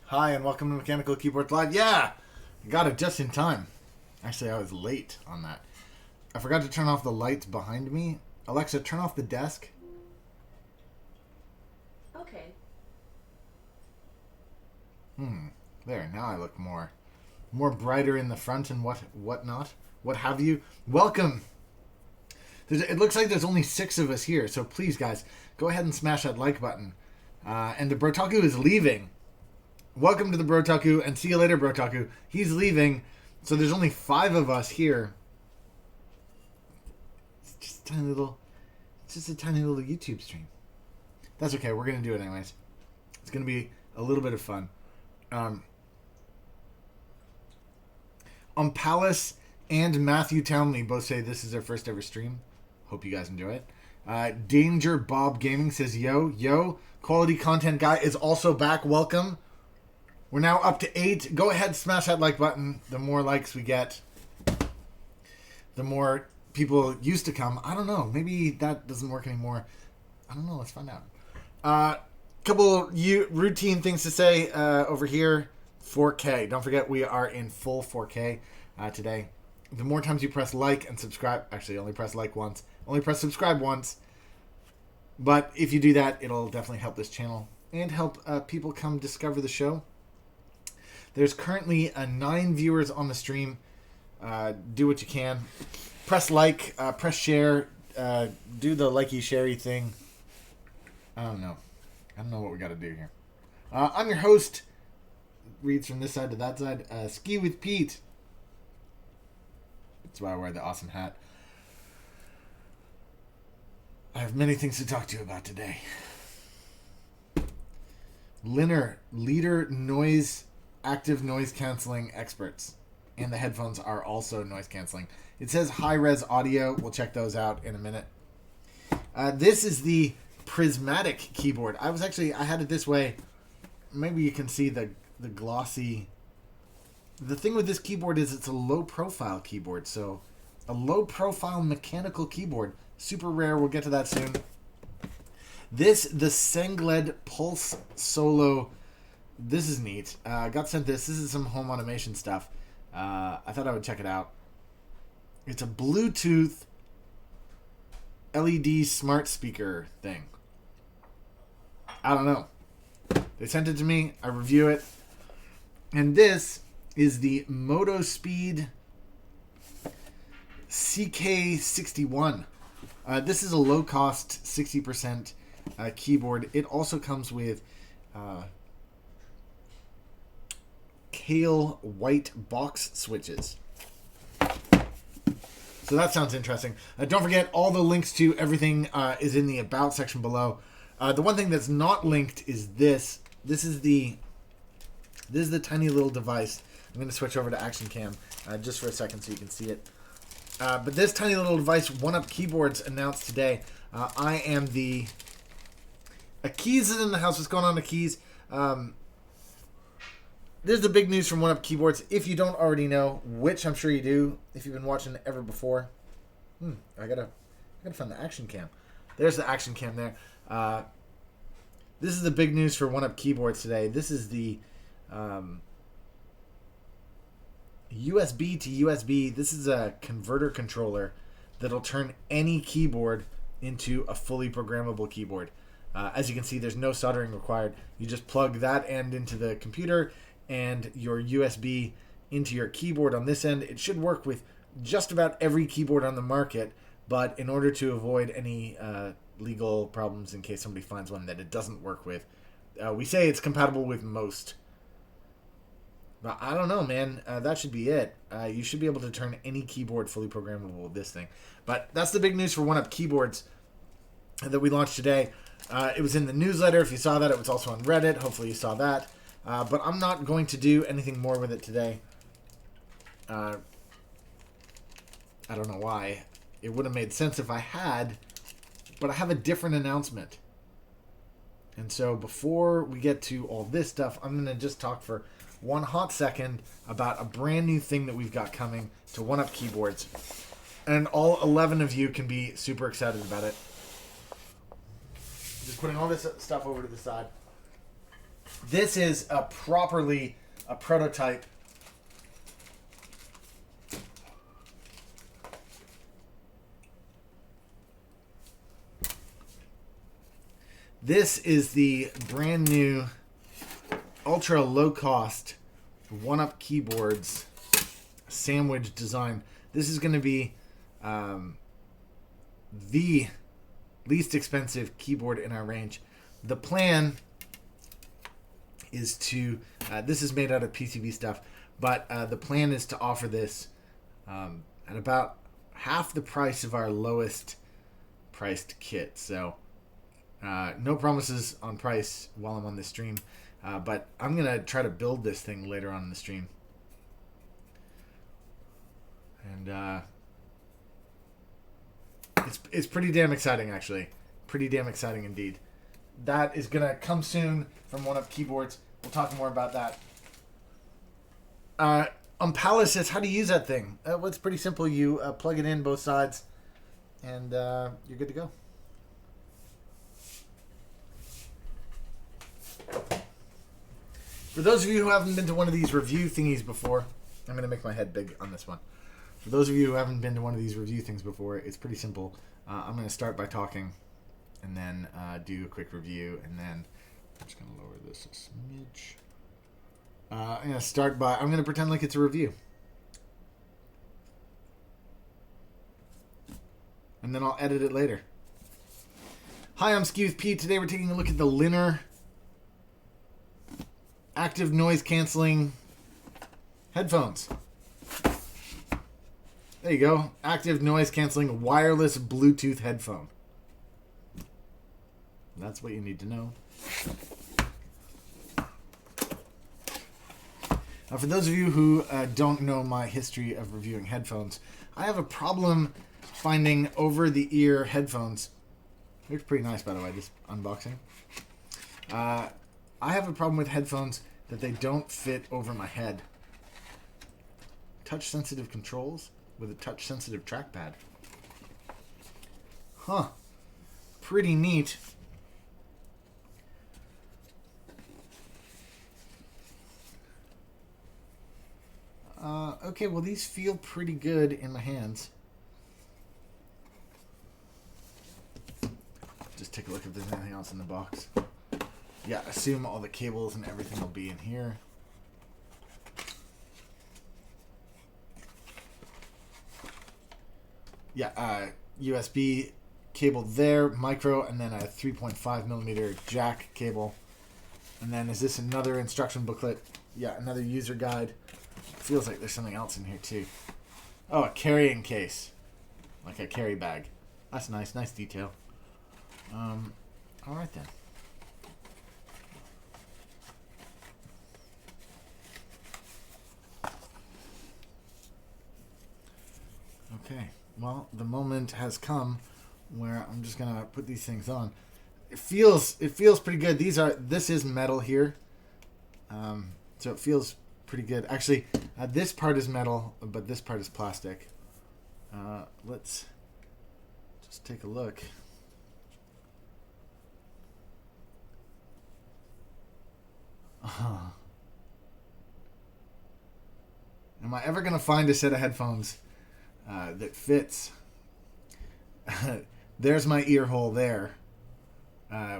Hi, and welcome to Mechanical Keyboards Live. Yeah, I got it just in time. Actually, I was late on that. I forgot to turn off the lights behind me. Alexa, turn off the desk. Okay. There, now I look more brighter in the front and whatnot. What have you. Welcome. It looks like there's only 6 of us here, so please, guys, go ahead and smash that like button. And the Brotaku is leaving. Welcome to the Brotaku, and see you later, Brotaku. He's leaving, so there's only 5 of us here. It's just a tiny little YouTube stream. That's okay, we're going to do it anyways. It's going to be a little bit of fun. Palace and Matthew Townley both say this is their first ever stream. Hope you guys enjoy it. Danger Bob Gaming says, yo, quality content guy is also back. Welcome. We're now up to 8. Go ahead, smash that like button. The more likes we get, the more people used to come. I don't know. Maybe that doesn't work anymore. I don't know. Let's find out. Couple routine things to say over here. 4K. Don't forget we are in full 4K today. The more times you press like and subscribe, actually only press like once, only press subscribe once. But if you do that, it'll definitely help this channel and help people come discover the show. There's currently 9 viewers on the stream. Do what you can. Press like, press share, do the likey sharey thing. I don't know what we got to do here. I'm your host. Reads from this side to that side. Ski with Pete. That's why I wear the awesome hat. I have many things to talk to you about today. Linner, leader active noise canceling experts. And the headphones are also noise canceling. It says high-res audio. We'll check those out in a minute. This is the Prismatic keyboard. I had it this way. Maybe you can see the glossy. The thing with this keyboard is it's a low-profile keyboard. So a low-profile mechanical keyboard. Super rare. We'll get to that soon. The Sengled Pulse Solo. This is neat. I got sent this. This is some home automation stuff. I thought I would check it out. It's a Bluetooth LED smart speaker thing. I don't know. They sent it to me. I review it. And this is the Motospeed CK61. This is a low-cost 60% keyboard. It also comes with Kale white box switches. So that sounds interesting. Don't forget, all the links to everything is in the About section below. The one thing that's not linked is this. This is the tiny little device. I'm going to switch over to Action Cam just for a second so you can see it. But this tiny little device, 1upkeyboards announced today. I am the... Keys is in the house. What's going on, Keys? This is the big news from 1upkeyboards. If you don't already know, which I'm sure you do, if you've been watching ever before. I gotta find the Action Cam. There's the Action Cam there. This is the big news for 1upkeyboards today. This is the USB to USB. This is a converter controller that'll turn any keyboard into a fully programmable keyboard. As you can see, there's no soldering required. You just plug that end into the computer and your USB into your keyboard on this end. It should work with just about every keyboard on the market, but in order to avoid any legal problems in case somebody finds one that it doesn't work with, we say it's compatible with most. But I don't know, man. That should be it. You should be able to turn any keyboard fully programmable with this thing. But that's the big news for 1upkeyboards that we launched today. It was in the newsletter. If you saw that, it was also on Reddit. Hopefully you saw that. But I'm not going to do anything more with it today. I don't know why. It would have made sense if I had, but I have a different announcement. And so before we get to all this stuff, I'm going to just talk for one hot second about a brand new thing that we've got coming to 1upkeyboards. And all 11 of you can be super excited about it. Just putting all this stuff over to the side. This is a prototype. This is the brand new ultra low cost 1UP keyboards sandwich design. This is going to be the least expensive keyboard in our range. The plan is to, this is made out of PCB stuff, but the plan is to offer this at about half the price of our lowest priced kit. So no promises on price while I'm on this stream, but I'm going to try to build this thing later on in the stream. And it's pretty damn exciting, actually. Pretty damn exciting indeed. That is going to come soon from 1UP Keyboards. We'll talk more about that. Palace says, how do you use that thing? Well, it's pretty simple. You plug it in both sides, and you're good to go. For those of you who haven't been to one of these review thingies before, I'm going to make my head big on this one. For those of you who haven't been to one of these review things before, it's pretty simple. I'm going to start by talking, and then do a quick review, and then I'm just going to lower this a smidge. I'm going to start by, I'm going to pretend like it's a review. And then I'll edit it later. Hi, I'm skiwithpete. Today we're taking a look at the Linner active noise canceling headphones. There you go. Active noise canceling wireless Bluetooth headphone. That's what you need to know. Now, for those of you who don't know my history of reviewing headphones, I have a problem finding over-the-ear headphones. Looks pretty nice, by the way, this unboxing. I have a problem with headphones that they don't fit over my head. Touch-sensitive controls with a touch-sensitive trackpad. Huh. Pretty neat. Okay, well, these feel pretty good in my hands. Just take a look if there's anything else in the box. Yeah, assume all the cables and everything will be in here. Yeah, USB cable there, micro, and then a 3.5 millimeter jack cable. And then is this another instruction booklet? Yeah, another user guide. Feels like there's something else in here too. Oh, a carrying case. Like a carry bag. That's nice. Nice detail. Alright then. Okay. Well, the moment has come where I'm just gonna put these things on. It feels pretty good. This is metal here. So it feels pretty good. Actually, this part is metal, but this part is plastic. Let's just take a look. Am I ever gonna find a set of headphones that fits? There's my ear hole there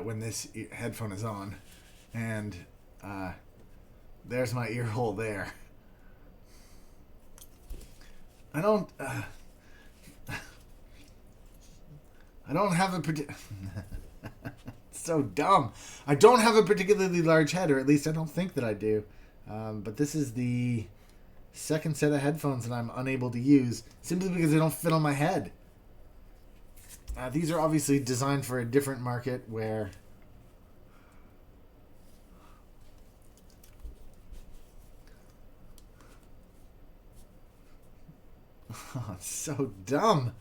when this headphone is on, and there's my ear hole there. I don't have a so dumb. I don't have a particularly large head, or at least I don't think that I do. But this is the second set of headphones that I'm unable to use simply because they don't fit on my head. These are obviously designed for a different market where oh, it's so dumb.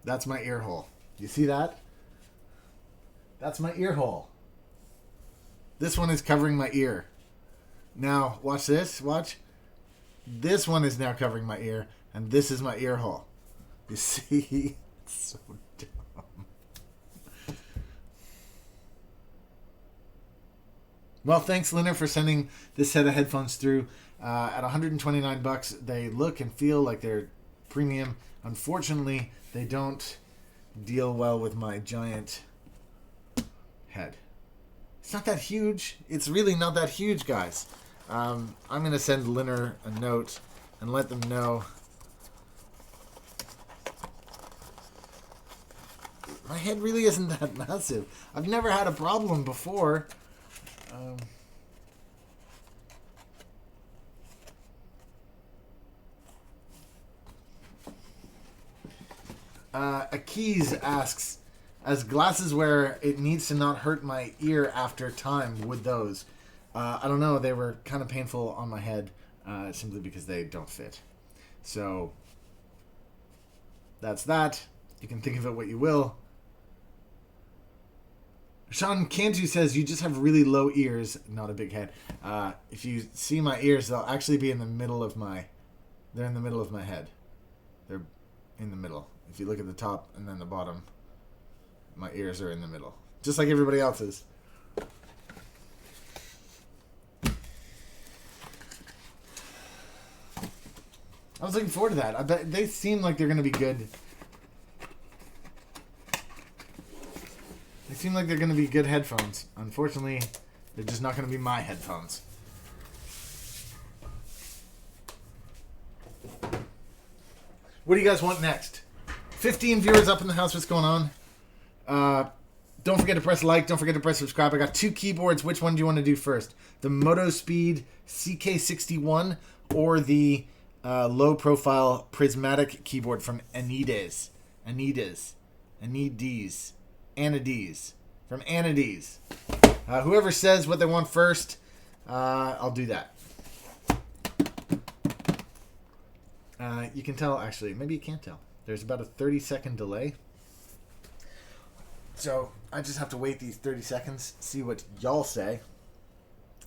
That's my ear hole. You see that? That's my ear hole. This one is covering my ear. Now, watch this. Watch. This one is now covering my ear, and this is my ear hole. You see? It's so dumb. Well, thanks, Linner, for sending this set of headphones through. At $129, they look and feel like they're premium. Unfortunately, they don't deal well with my giant head. It's not that huge. It's really not that huge, guys. I'm going to send Linner a note and let them know. My head really isn't that massive. I've never had a problem before. Akis asks, as glasses wearer, it needs to not hurt my ear after time. Would those? I don't know. They were kind of painful on my head simply because they don't fit. So that's that. You can think of it what you will. Sean Cantu says, you just have really low ears, not a big head. If you see my ears, they'll actually be in the middle of my... They're in the middle of my head. They're in the middle. If you look at the top and then the bottom, my ears are in the middle. Just like everybody else's. I was looking forward to that. I bet they seem like they're going to be good. They seem like they're going to be good headphones. Unfortunately, they're just not going to be my headphones. What do you guys want next? 15 viewers up in the house. What's going on? Don't forget to press like. Don't forget to press subscribe. I got 2 keyboards. Which one do you want to do first? The Motospeed CK61 or the low-profile Prismatic keyboard from Anades. From Anades. Whoever says what they want first, I'll do that. You can tell, actually. Maybe you can't tell. There's about a 30-second delay. So I just have to wait these 30 seconds, see what y'all say.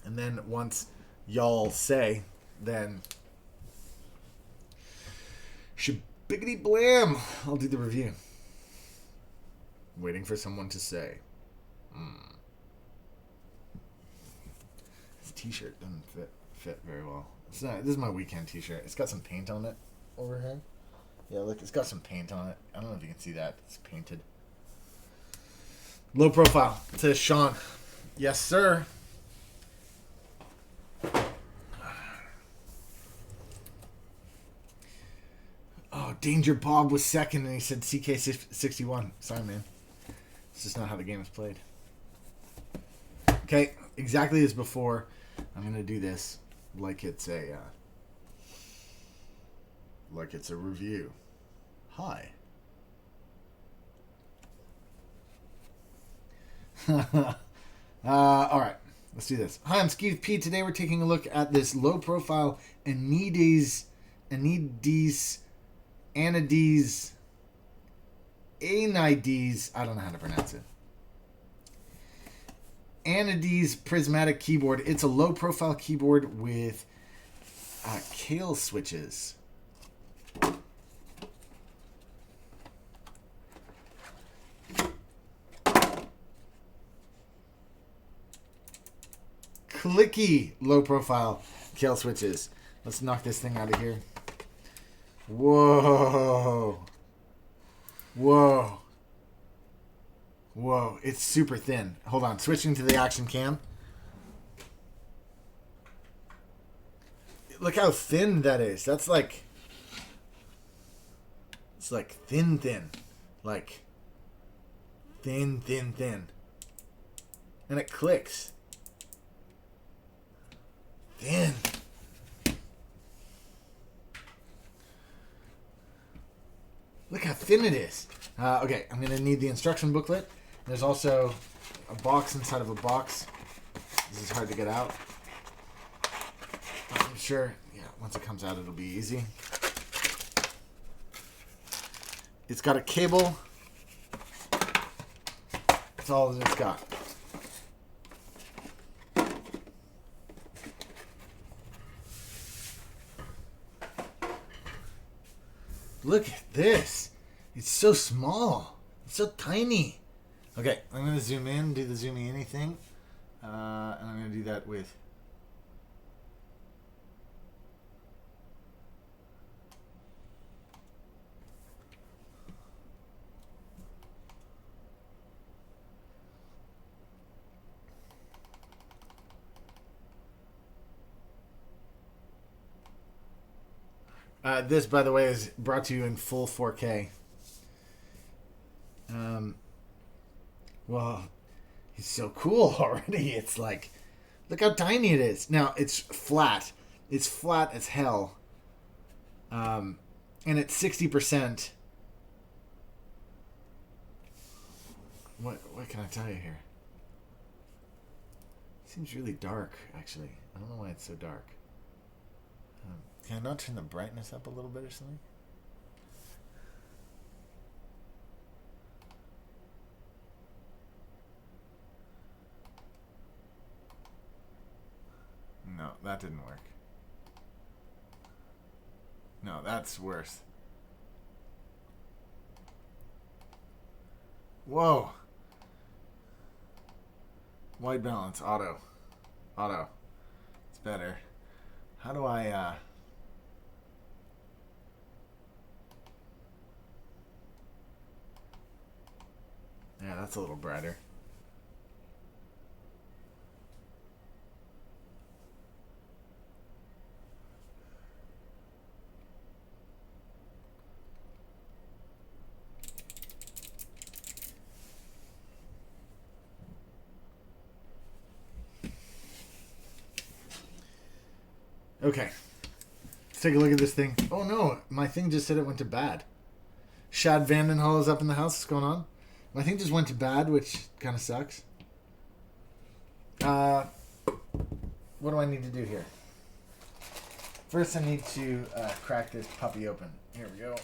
And then once y'all say, then... Shabiggity blam! I'll do the review. Waiting for someone to say. This t-shirt doesn't fit very well. It's not, this is my weekend t-shirt. It's got some paint on it over here. Yeah, look, it's got some paint on it. I don't know if you can see that. It's painted. Low profile. It says Sean. Yes, sir. Oh, Danger Bob was second and he said CK61. Sorry, man. It's just not how the game is played. Okay, exactly as before. I'm going to do this like it's a review. Hi. All right, let's do this. Hi, I'm skiwithpete. Today we're taking a look at this low-profile Anades. I don't know how to pronounce it. Anades Prismatic keyboard. It's a low-profile keyboard with Kale switches. Clicky low-profile Kale switches. Let's knock this thing out of here. Whoa. Whoa. Whoa. It's super thin. Hold on. Switching to the action cam. Look how thin that is. That's like... It's like thin. Like... Thin. And it clicks. Thin. Look how thin it is. Okay, I'm going to need the instruction booklet. There's also a box inside of a box. This is hard to get out. I'm sure, yeah, once it comes out, it'll be easy. It's got a cable. That's all that it's got. Look at this. It's so small. It's so tiny. Okay, I'm going to zoom in, do the zoomy anything. And I'm going to do that with... this, by the way, is brought to you in full 4K. Well, it's so cool already. It's like, look how tiny it is. Now, it's flat. It's flat as hell. And it's 60%. What can I tell you here? It seems really dark, actually. I don't know why it's so dark. Can I not turn the brightness up a little bit or something? No, that didn't work. No, that's worse. Whoa. White balance, auto. Auto. It's better. How do I, yeah, that's a little brighter. Okay. Let's take a look at this thing. Oh no, my thing just said it went to bad. Shad Vandenhall is up in the house. What's going on? My thing just went to bad, which kind of sucks. What do I need to do here? First, I need to crack this puppy open. Here we go.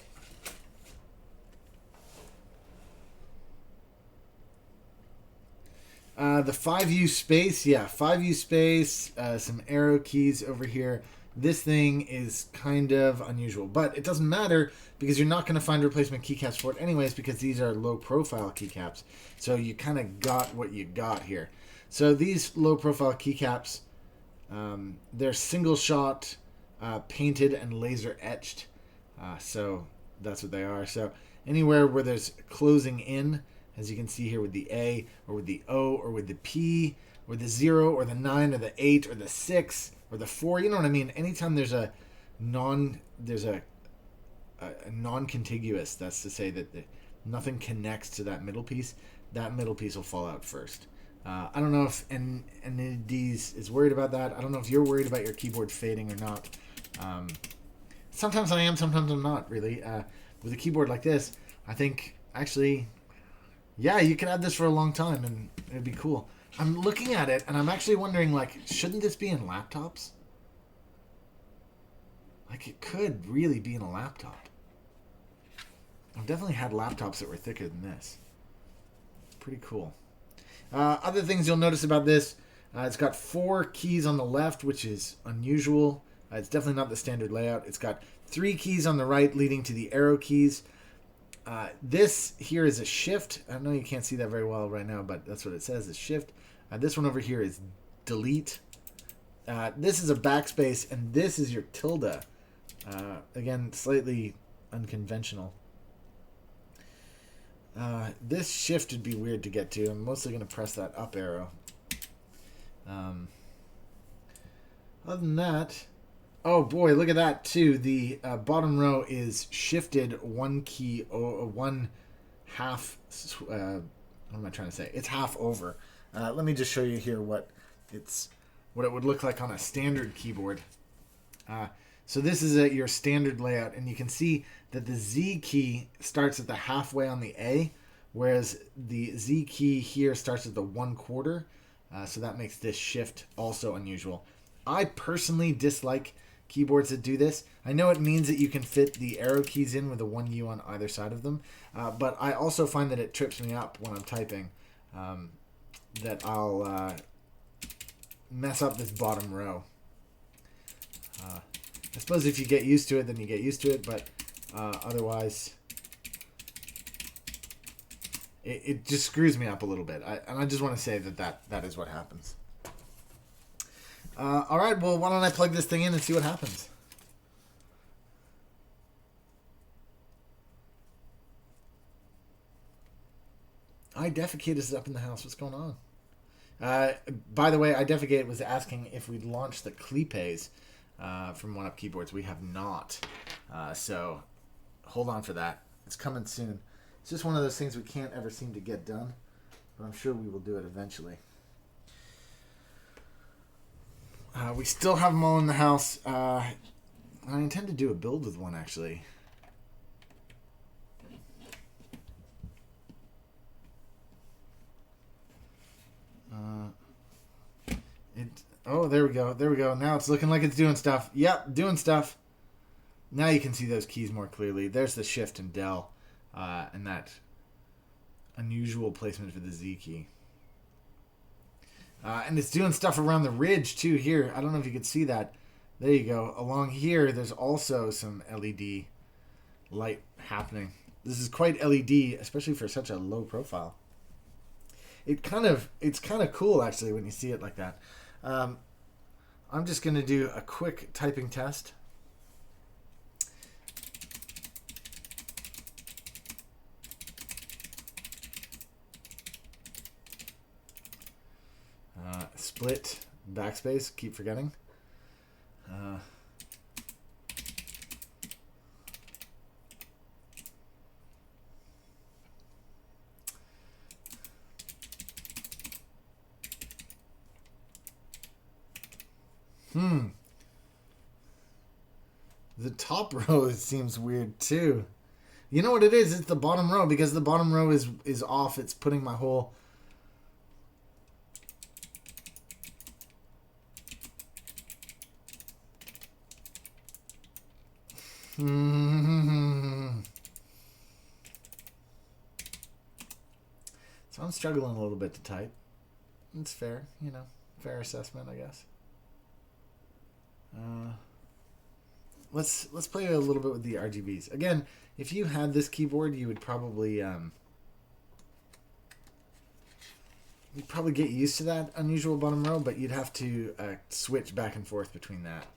The 5U space, yeah, 5U space, some arrow keys over here. This thing is kind of unusual, but it doesn't matter because you're not going to find replacement keycaps for it anyways because these are low profile keycaps. So you kind of got what you got here. So these low profile keycaps, they're single shot, painted and laser etched. So that's what they are. So anywhere where there's closing in, as you can see here with the A or with the O or with the P or the 0 or the 9 or the 8 or the 6 or the 4, you know what I mean? Anytime there's a non-contiguous, that's to say that nothing connects to that middle piece will fall out first. I don't know if NDs is worried about that. I don't know if you're worried about your keyboard fading or not. Sometimes I am, sometimes I'm not, really. With a keyboard like this, I think, actually, yeah, you could have this for a long time and it'd be cool. I'm looking at it and I'm actually wondering, like, shouldn't this be in laptops? Like, it could really be in a laptop. I've definitely had laptops that were thicker than this. Pretty cool. Other things you'll notice about this, it's got 4 keys on the left, which is unusual. It's definitely not the standard layout. It's got 3 keys on the right leading to the arrow keys. This here is a shift. I know you can't see that very well right now, but that's what it says, is shift. This one over here is delete. This is a backspace, and this is your tilde. Again, slightly unconventional. This shift would be weird to get to. I'm mostly going to press that up arrow. Other than that, oh boy, look at that too. The bottom row is shifted 1 key, 1 half. What am I trying to say? It's half over. Let me just show you here what it would look like on a standard keyboard. So this is your standard layout, and you can see that the Z key starts at the halfway on the A, whereas the Z key here starts at the 1/4. So that makes this shift also unusual. I personally dislike keyboards that do this. I know it means that you can fit the arrow keys in with a 1U on either side of them, but I also find that it trips me up when I'm typing, that I'll mess up this bottom row. I suppose if you get used to it, then you get used to it, but otherwise it just screws me up a little bit. And I just want to say that is what happens. All right, well, why don't I plug this thing in and see what happens? iDefecate is up in the house. What's going on? By the way, iDefecate was asking if we'd launched the clipes from 1upkeyboards. We have not. So hold on for that. It's coming soon. It's just one of those things we can't ever seem to get done. But I'm sure we will do it eventually. We still have them all in the house. I intend to do a build with one, actually. Oh, there we go. There we go. Now it's looking like it's doing stuff. Yep, doing stuff. Now you can see those keys more clearly. There's the shift and del, and that unusual placement for the Z key. And it's doing stuff around the ridge, too, here. I don't know if you can see that. There you go. Along here, there's also some LED light happening. This is quite LED, especially for such a low profile. It's kind of cool, actually, when you see it like that. I'm just going to do a quick typing test. Split, backspace, keep forgetting. The top row seems weird too. You know what it is? It's the bottom row, because the bottom row is off. It's putting my whole... So I'm struggling a little bit to type. It's fair, you know, fair assessment, I guess. Let's play a little bit with the RGBs. Again, if you had this keyboard, you would probably you'd probably get used to that unusual bottom row, but you'd have to switch back and forth between that.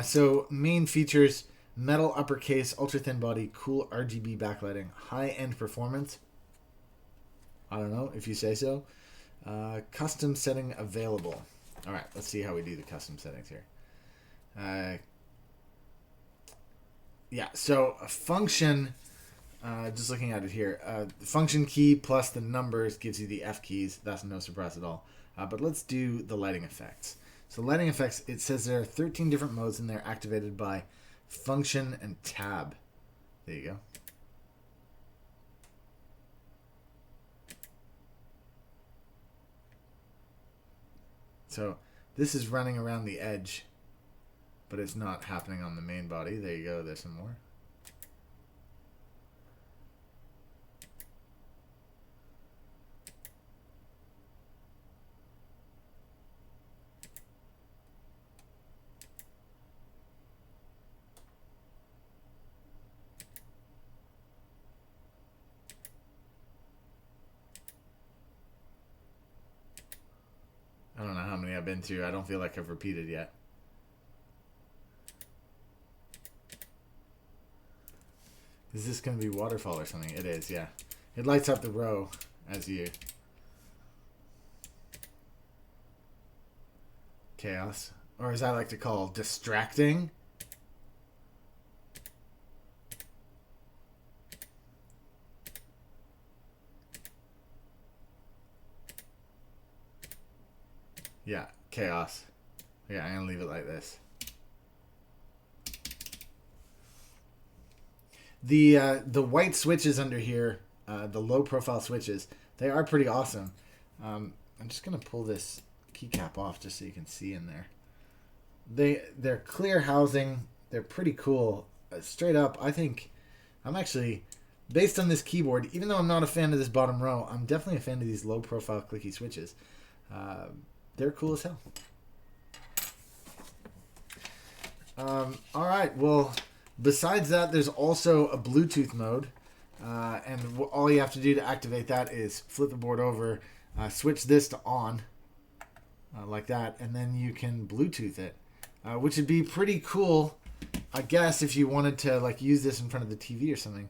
So main features: metal uppercase, ultra thin body, cool RGB backlighting, high end performance. I don't know if you say so. Custom setting available. All right, let's see how we do the custom settings here. Yeah, so a function, just looking at it here, the function key plus the numbers gives you the F keys. That's no surprise at all. But let's do the lighting effects. So lighting effects, it says there are 13 different modes and they're activated by function and tab. There you go. So this is running around the edge, but it's not happening on the main body. There you go. There's some more. I don't know how many I've been to. I don't feel like I've repeated yet. Is this going to be waterfall or something? It is, yeah. It lights up the row as you... Chaos. Or as I like to call, distracting. Yeah, chaos. Yeah, I'm going to leave it like this. The white switches under here, the low profile switches, they are pretty awesome. I'm just going to pull this keycap off just so you can see in there. They're clear housing. They're pretty cool. Straight up, I think I'm actually, based on this keyboard, even though I'm not a fan of this bottom row, I'm definitely a fan of these low profile clicky switches. They're cool as hell. All right, well, besides that, there's also a Bluetooth mode, and all you have to do to activate that is flip the board over, switch this to on, like that, and then you can Bluetooth it, which would be pretty cool, I guess, if you wanted to like use this in front of the TV or something.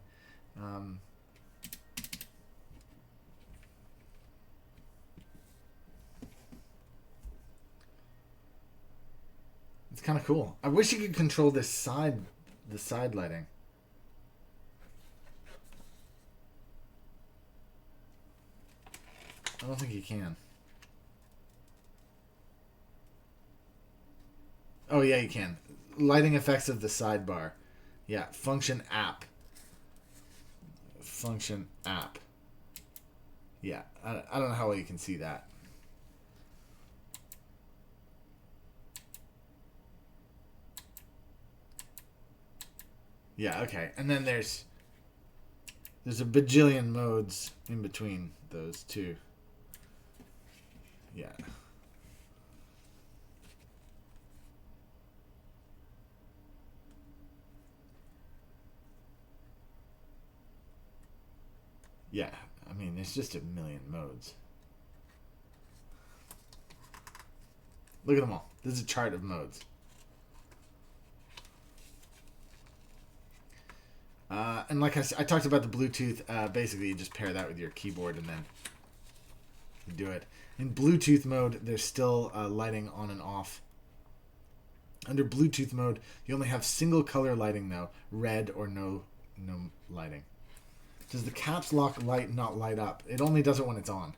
It's kind of cool. I wish you could control this the side lighting. I don't think you can. Oh yeah, you can. Lighting effects of the sidebar. Yeah, function app. Function app. Yeah, I don't know how well you can see that. Yeah, okay. And then there's a bajillion modes in between those two. Yeah. Yeah, I mean, there's just a million modes. Look at them all. This is a chart of modes. And like I talked about the Bluetooth. Basically, you just pair that with your keyboard and then you do it. In Bluetooth mode, there's still lighting on and off. Under Bluetooth mode, you only have single color lighting though, red or no lighting. Does the caps lock light not light up? It only does it when it's on.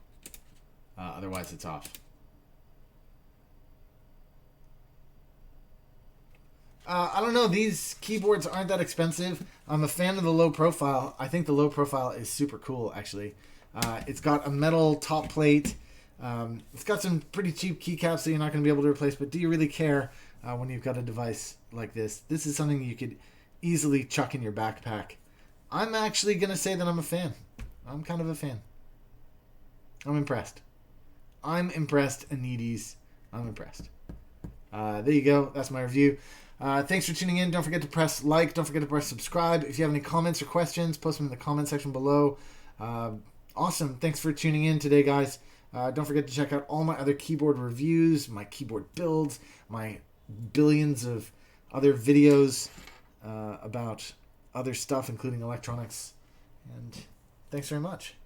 Otherwise, it's off. I don't know. These keyboards aren't that expensive. I'm a fan of the low profile. I think the low profile is super cool, actually. It's got a metal top plate. It's got some pretty cheap keycaps that you're not going to be able to replace, but do you really care when you've got a device like this? This is something you could easily chuck in your backpack. I'm actually going to say that I'm a fan. I'm kind of a fan. I'm impressed. I'm impressed, Anides. I'm impressed. There you go. That's my review. Thanks for tuning in. Don't forget to press like. Don't forget to press subscribe. If you have any comments or questions, post them in the comment section below. Awesome. Thanks for tuning in today, guys. Don't forget to check out all my other keyboard reviews, my keyboard builds, my billions of other videos about other stuff, including electronics. And thanks very much.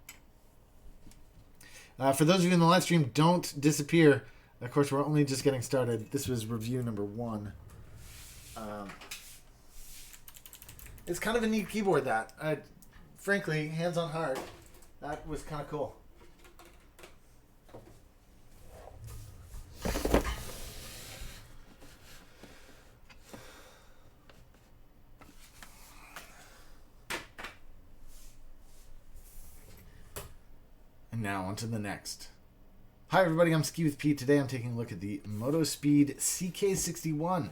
For those of you in the live stream, don't disappear. Of course, we're only just getting started. This was review number 1. It's kind of a neat keyboard that, frankly, hands on heart, that was kind of cool. And now on to the next. Hi everybody, I'm skiwithpete. Today I'm taking a look at the Motospeed CK61.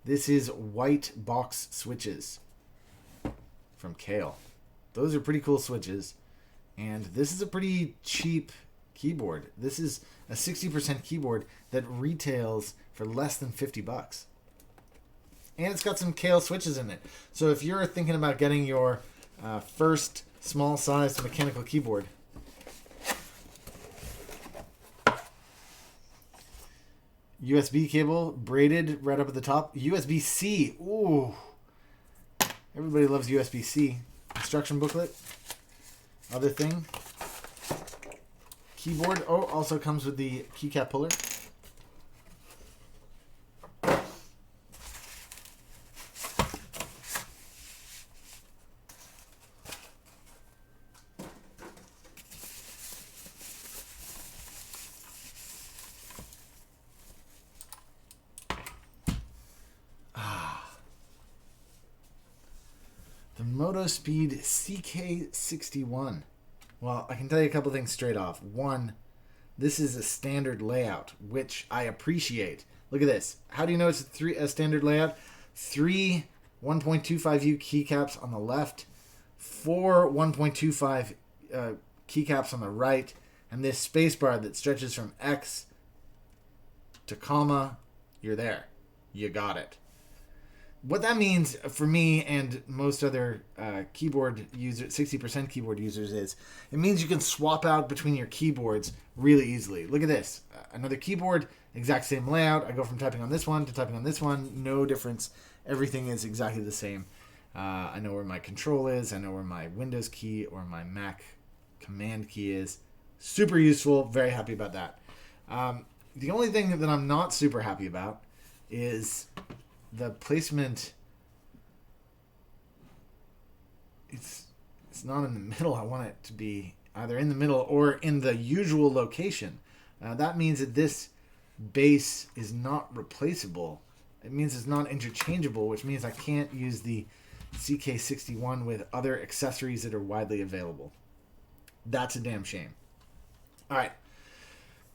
This is white box switches from Kale. Those are pretty cool switches. And this is a pretty cheap keyboard. This is a 60% keyboard that retails for less than $50. And it's got some Kale switches in it. So if you're thinking about getting your first small-sized mechanical keyboard, USB cable, braided right up at the top. USB-C. Ooh. Everybody loves USB-C. Instruction booklet. Other thing. Keyboard. Oh, also comes with the keycap puller. Motospeed CK61. Well, I can tell you a couple things straight off. One, this is a standard layout, which I appreciate. Look at this. How do you know it's a standard layout? 3 1.25U keycaps on the left, 4 1.25 keycaps on the right, and this spacebar that stretches from X to comma. You're there. You got it. what that means for me and most other keyboard users, 60% keyboard users, is it means you can swap out between your keyboards really easily. Look at this. Another keyboard, exact same layout. I go from typing on this one to typing on this one. No difference. Everything is exactly the same. I know where my control is. I know where my Windows key or my Mac command key is. Super useful. Very happy about that. The only thing that I'm not super happy about is the placement. It's not in the middle. I want it to be either in the middle or in the usual location. That means that this base is not replaceable. It means it's not interchangeable, which means I can't use the CK61 with other accessories that are widely available. That's a damn shame. All right.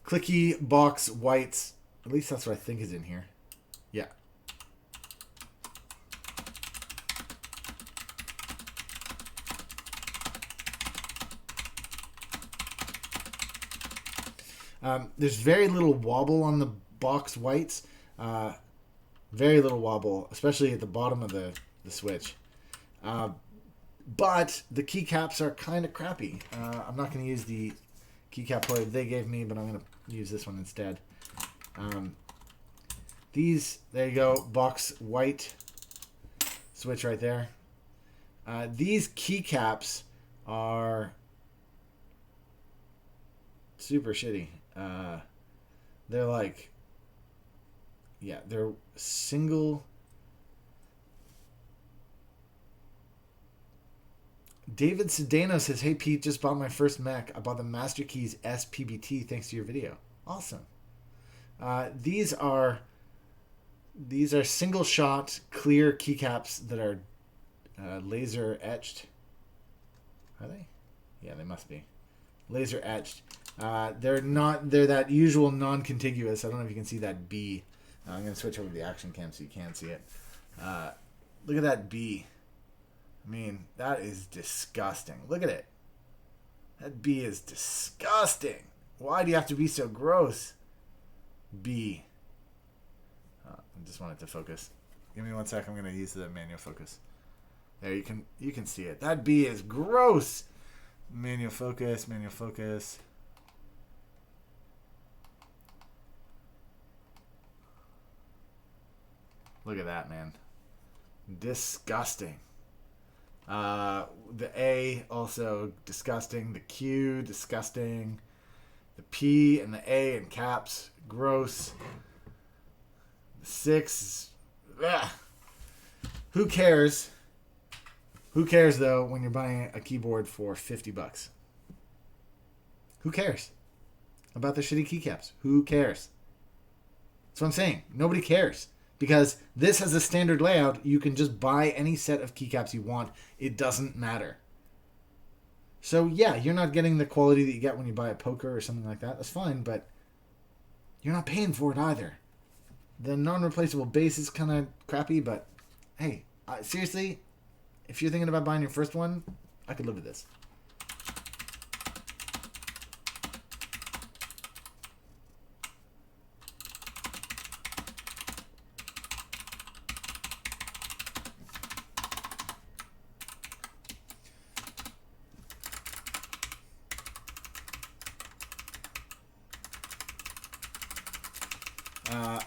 Clicky box whites. At least that's what I think is in here. Yeah. There's very little wobble on the box whites. Very little wobble, especially at the bottom of the switch. But the keycaps are kind of crappy. I'm not going to use the keycap plug they gave me, but I'm going to use this one instead. There you go, box white switch right there. These keycaps are super shitty. They're like, yeah, they're single. David Sedano says, "Hey Pete, just bought my first Mac. I bought the Master Keys SPBT thanks to your video. Awesome." These are single shot clear keycaps that are laser etched. Are they? Yeah, they must be laser etched. They're that usual non-contiguous. I don't know if you can see that B. I'm going to switch over to the action cam so you can see it. Look at that B. I mean, that is disgusting. Look at it. That B is disgusting. Why do you have to be so gross? B. I just want it to focus. Give me 1 sec. I'm going to use the manual focus. There, you can see it. That B is gross. Manual focus, manual focus. Look at that, man. Disgusting. The A, also disgusting. The Q, disgusting. The P and the A in caps, gross. The 6, ugh. Who cares? Who cares, though, when you're buying a keyboard for $50? Who cares about the shitty keycaps? Who cares? That's what I'm saying. Nobody cares. Because this has a standard layout. You can just buy any set of keycaps you want. It doesn't matter. So, yeah, you're not getting the quality that you get when you buy a poker or something like that. That's fine, but you're not paying for it either. The non-replaceable base is kind of crappy, but hey, seriously, if you're thinking about buying your first one, I could live with this.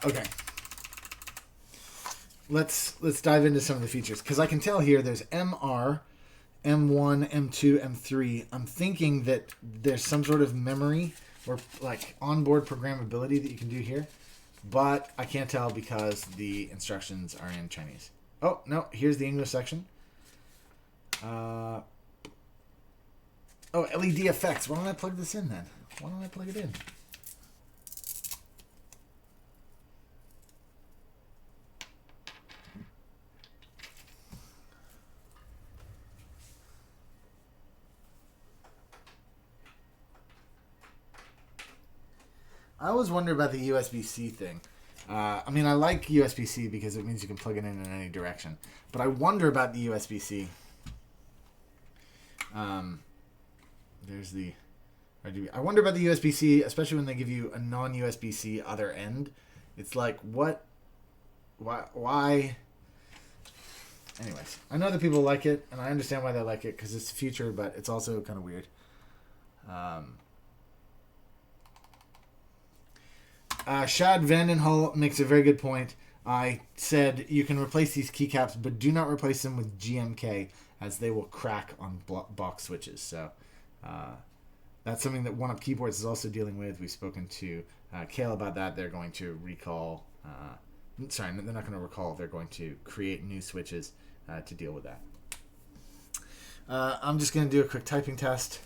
Okay. Let's dive into some of the features, because I can tell here there's MR, M1, M2, M3. I'm thinking that there's some sort of memory or like onboard programmability that you can do here, but I can't tell because the instructions are in Chinese. Oh, no, here's the English section. Oh, LED effects. Why don't I plug this in then? Why don't I plug it in? I always wonder about the USB-C thing. I mean, I like USB-C because it means you can plug it in any direction. But I wonder about the USB-C. There's the RGB. I wonder about the USB-C, especially when they give you a non-USB-C other end. It's like, what? Why? anyways, I know that people like it, and I understand why they like it because it's the future, but it's also kind of weird. Shad Vandenhull makes a very good point. I said you can replace these keycaps, but do not replace them with GMK, as they will crack on box switches. So that's something that 1UpKeyboards is also dealing with. We've spoken to Kale about that. They're going to recall. Sorry, they're not going to recall. They're going to create new switches to deal with that. I'm just going to do a quick typing test.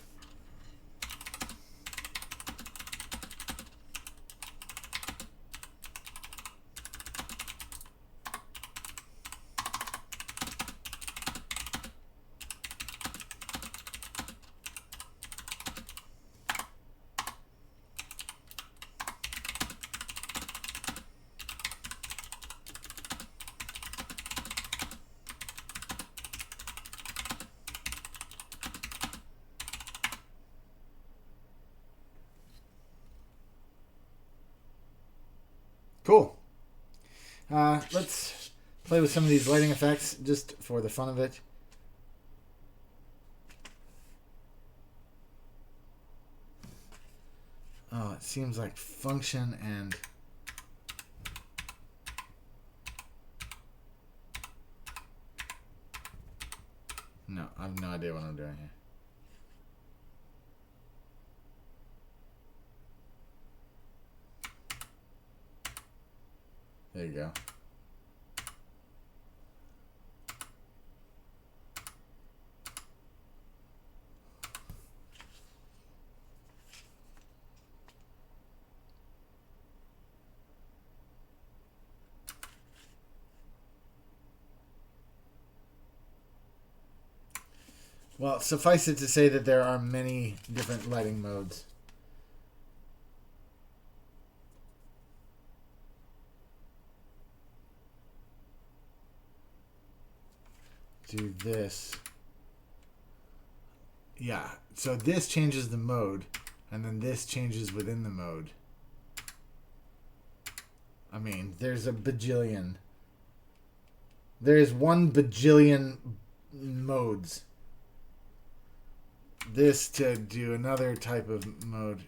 Cool. Let's play with some of these lighting effects just for the fun of it. Oh, it seems like function and... No, I have no idea what I'm doing here. There you go. Well, suffice it to say that there are many different lighting modes. Do this. Yeah, so this changes the mode, and then this changes within the mode. I mean, there's a bajillion. There's 1 bajillion modes. This to do another type of mode.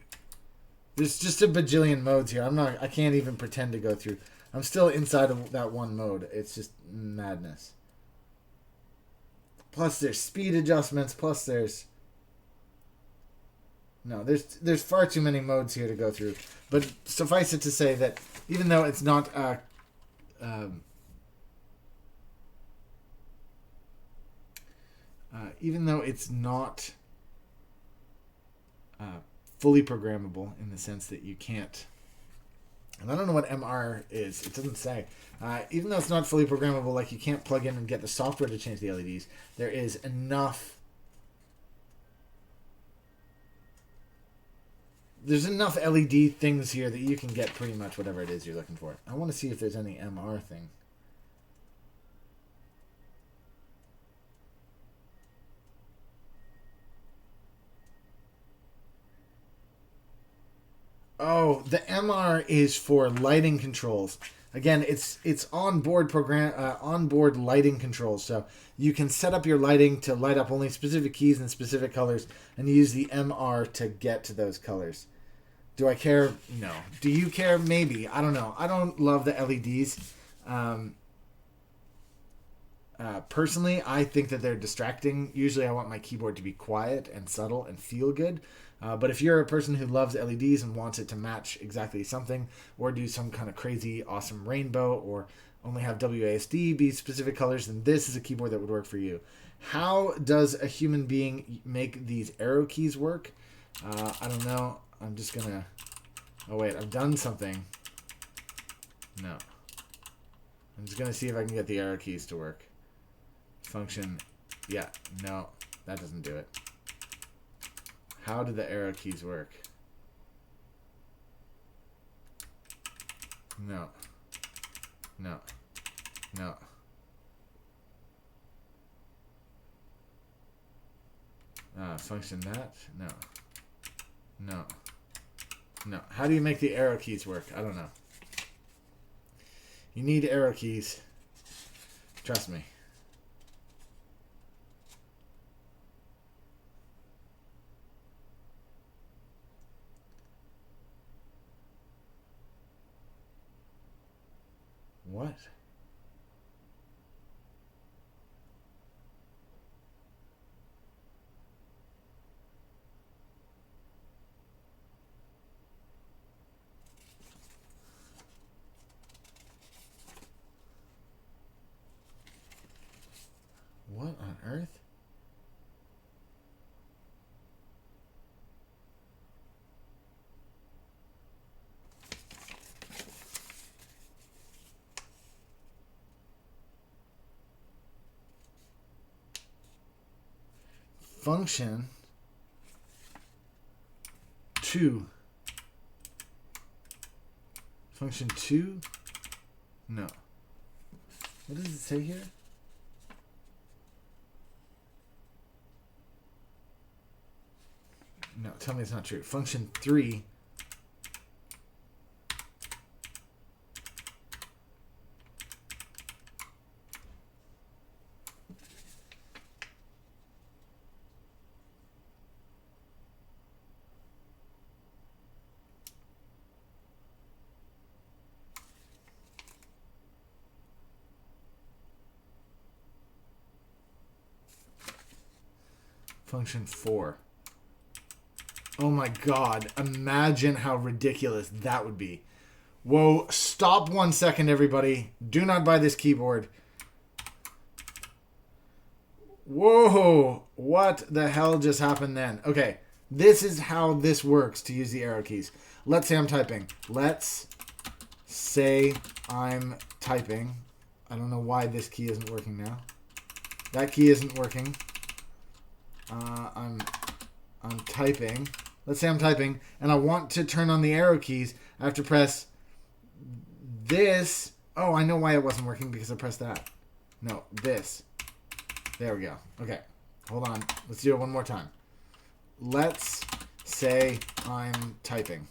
There's just a bajillion modes here. I can't even pretend to go through. I'm still inside of that one mode. It's just madness. Plus there's speed adjustments, plus there's... No, there's far too many modes here to go through. But suffice it to say that even though it's not fully programmable in the sense that you can't... And I don't know what MR is. It doesn't say. Even though it's not fully programmable, like you can't plug in and get the software to change the LEDs, there is enough... There's enough LED things here that you can get pretty much whatever it is you're looking for. I want to see if there's any MR thing. Oh, the MR is for lighting controls. Again, it's onboard lighting controls. So you can set up your lighting to light up only specific keys and specific colors, and use the MR to get to those colors. Do I care? No. Do you care? Maybe. I don't know. I don't love the LEDs. Personally, I think that they're distracting. Usually I want my keyboard to be quiet and subtle and feel good. But if you're a person who loves LEDs and wants it to match exactly something, or do some kind of crazy awesome rainbow, or only have WASD be specific colors, then this is a keyboard that would work for you. How does a human being make these arrow keys work? I don't know. I'm just gonna... Oh wait, I've done something. No. I'm just gonna see if I can get the arrow keys to work. Function. Yeah, no, that doesn't do it. How do the arrow keys work? No. No. No. Function that? No. No. No. How do you make the arrow keys work? I don't know. You need arrow keys. Trust me. function 2. Function 2? No. What does it say here? No, tell me it's not true. Function 3. Function 4. Oh my god, imagine how ridiculous that would be. Whoa, stop 1 second, everybody. Do not buy this keyboard. Whoa, what the hell just happened then? Okay, this is how this works to use the arrow keys. Let's say I'm typing. Let's say I'm typing. I don't know why this key isn't working now. That key isn't working. I'm typing. Let's say I'm typing, and I want to turn on the arrow keys. I have to press this. Oh, I know why it wasn't working, because I pressed that. No, this. There we go. Okay, hold on. Let's do it one more time. Let's say I'm typing.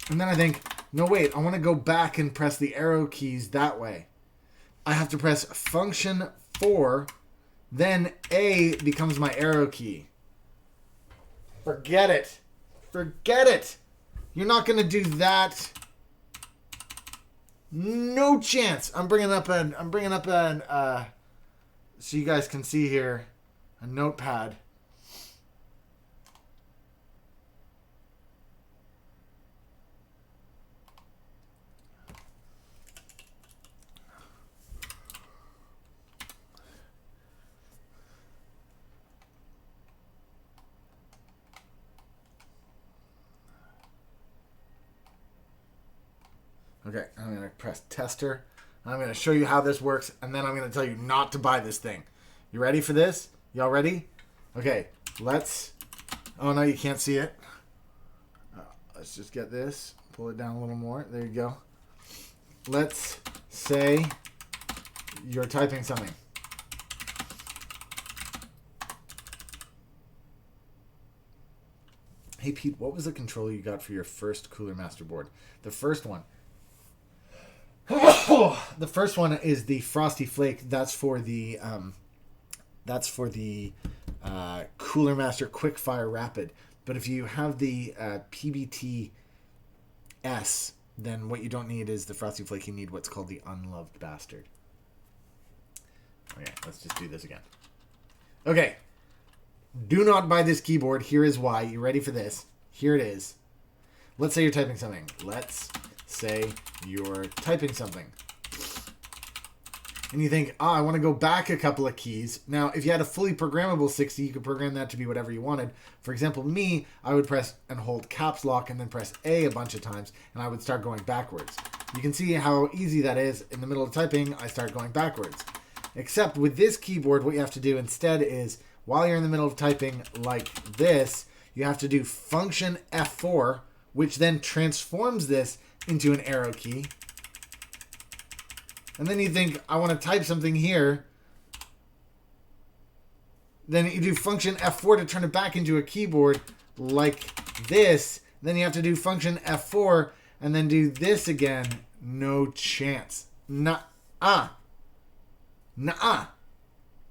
And then I think, no, wait, I want to go back and press the arrow keys that way. I have to press function 4. Then A becomes my arrow key. Forget it. Forget it. You're not going to do that. No chance. I'm bringing up an so you guys can see here, a notepad. Okay, I'm going to press tester. I'm going to show you how this works, and then I'm going to tell you not to buy this thing. You ready for this? Y'all ready? Okay, let's... Oh, no, you can't see it. Let's just get this. Pull it down a little more. There you go. Let's say you're typing something. Hey, Pete, what was the controller you got for your first Cooler Master board? The first one. The first one is the Frosty Flake. That's for the Cooler Master Quickfire Rapid. But if you have the PBT S, then what you don't need is the Frosty Flake. You need what's called the Unloved Bastard. Okay, let's just do this again. Okay. Do not buy this keyboard. Here is why. You ready for this? Here it is. Let's say you're typing something. Let's say you're typing something. And you think, I want to go back a couple of keys. Now, if you had a fully programmable 60, you could program that to be whatever you wanted. For example, me, I would press and hold caps lock and then press A a bunch of times, and I would start going backwards. You can see how easy that is. In the middle of typing, I start going backwards. Except with this keyboard, what you have to do instead is, while you're in the middle of typing like this, you have to do function F4, which then transforms this into an arrow key. And then you think, I want to type something here. Then you do function F4 to turn it back into a keyboard like this. Then you have to do function F4 and then do this again. No chance. Nuh-uh. Nuh-uh.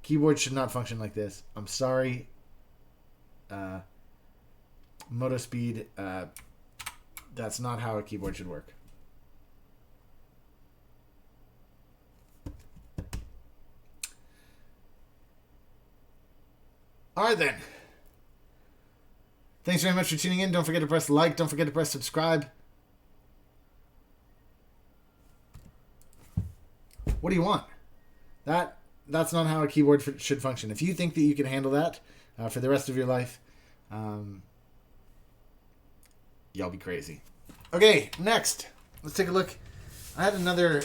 Keyboard should not function like this. I'm sorry. Motospeed, that's not how a keyboard should work. Alright then. Thanks very much for tuning in. Don't forget to press like. Don't forget to press subscribe. What do you want? That's not how a keyboard should function. If you think that you can handle that for the rest of your life, y'all be crazy. Okay, next. Let's take a look. I had another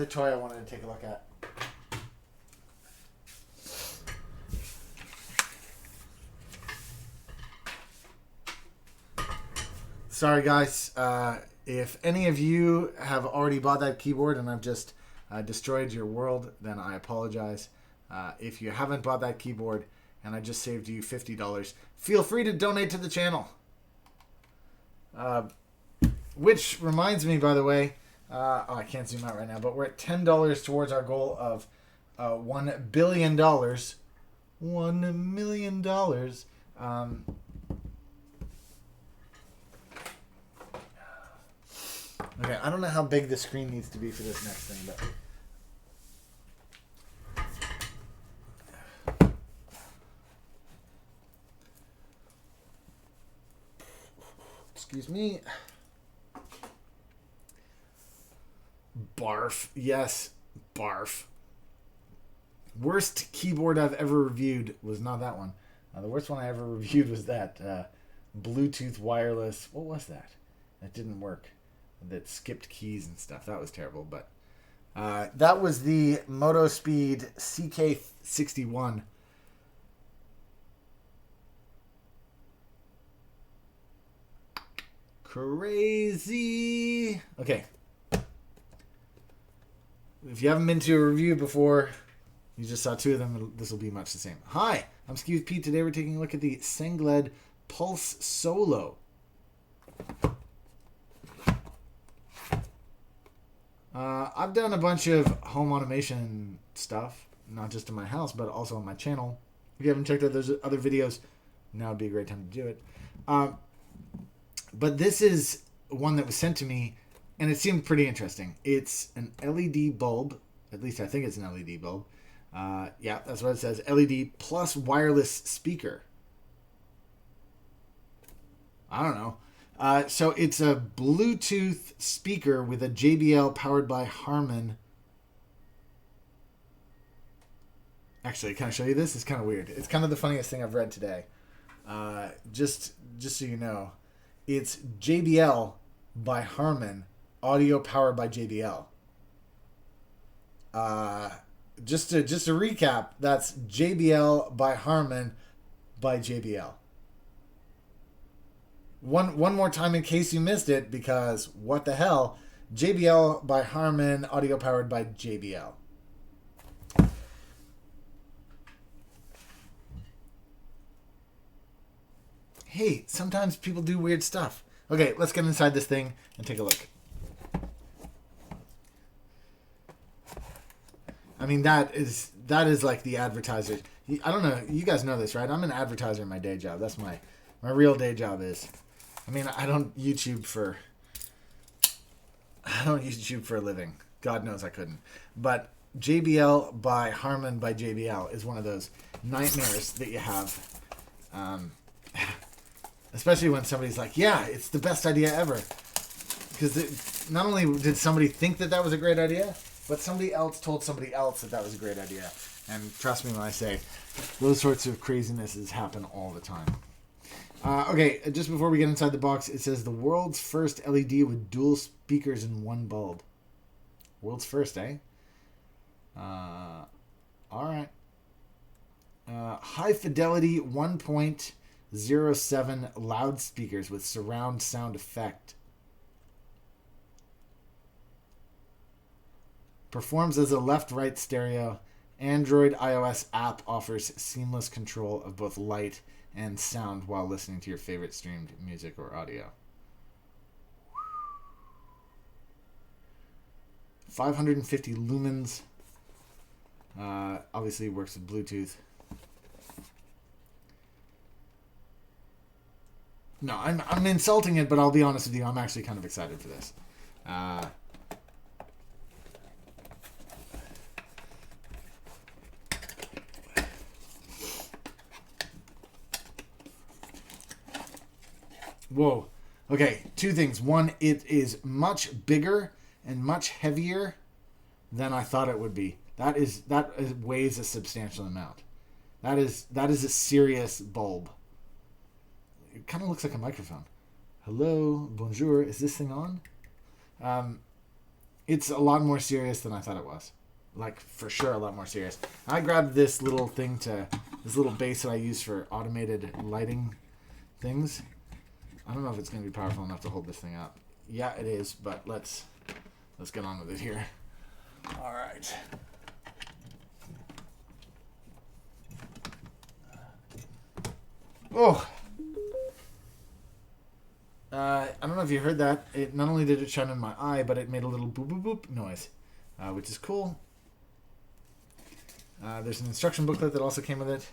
toy I wanted to take a look at. sorry guys. If any of you have already bought that keyboard and I've just destroyed your world, then I apologize. If you haven't bought that keyboard and I just saved you $50, feel free to donate to the channel. Which reminds me, by the way, I can't zoom out right now, but we're at $10 towards our goal of $1 billion. $1 million. Okay, I don't know how big the screen needs to be for this next thing, but... Excuse me. Barf. Yes, barf. Worst keyboard I've ever reviewed was not that one. The worst one I ever reviewed was that Bluetooth wireless. What was that? That didn't work. That skipped keys and stuff. That was terrible. But that was the Motospeed CK61. Crazy. Okay. If you haven't been to a review before, you just saw two of them, this will be much the same. Hi, I'm skiwithpete. Today we're taking a look at the Sengled Pulse Solo. I've done a bunch of home automation stuff, not just in my house, but also on my channel. If you haven't checked out those other videos, now would be a great time to do it. But this is one that was sent to me, and it seemed pretty interesting. It's an LED bulb. At least I think it's an LED bulb. Yeah, that's what it says. LED plus wireless speaker. I don't know. So it's a Bluetooth speaker with a JBL powered by Harman. Actually, can I show you this? It's kind of weird. It's kind of the funniest thing I've read today. Just so you know, it's JBL by Harman, audio powered by JBL. Just to recap, that's JBL by Harman by JBL. One more time in case you missed it, because what the hell? JBL by Harman, audio powered by JBL. Hey, sometimes people do weird stuff. Okay, let's get inside this thing and take a look. I mean, that is like the advertiser. I don't know. You guys know this, right? I'm an advertiser in my day job. That's my real day job is. I mean, I don't YouTube for a living. God knows I couldn't. But JBL by Harman by JBL is one of those nightmares that you have. Especially when somebody's like, yeah, it's the best idea ever. Because not only did somebody think that was a great idea, but somebody else told somebody else that was a great idea. And trust me when I say, those sorts of crazinesses happen all the time. Okay, just before we get inside the box, it says the world's first LED with dual speakers in one bulb. World's first, eh? All right. High fidelity 1.07 loudspeakers with surround sound effect. Performs as a left-right stereo. Android iOS app offers seamless control of both light and sound while listening to your favorite streamed music or audio. 550 lumens. Obviously works with Bluetooth. No, I'm insulting it, but I'll be honest with you, I'm actually kind of excited for this. Whoa. Okay, two things. One, it is much bigger and much heavier than I thought it would be. That weighs a substantial amount. That is a serious bulb. It kind of looks like a microphone. Hello, bonjour. Is this thing on? It's a lot more serious than I thought it was. Like, for sure, a lot more serious. I grabbed this little thing this little base that I use for automated lighting things. I don't know if it's going to be powerful enough to hold this thing up. Yeah, it is, but let's get on with it here. All right. Oh. I don't know if you heard that. It not only did it shine in my eye, but it made a little boop boop boop noise, which is cool. There's an instruction booklet that also came with it.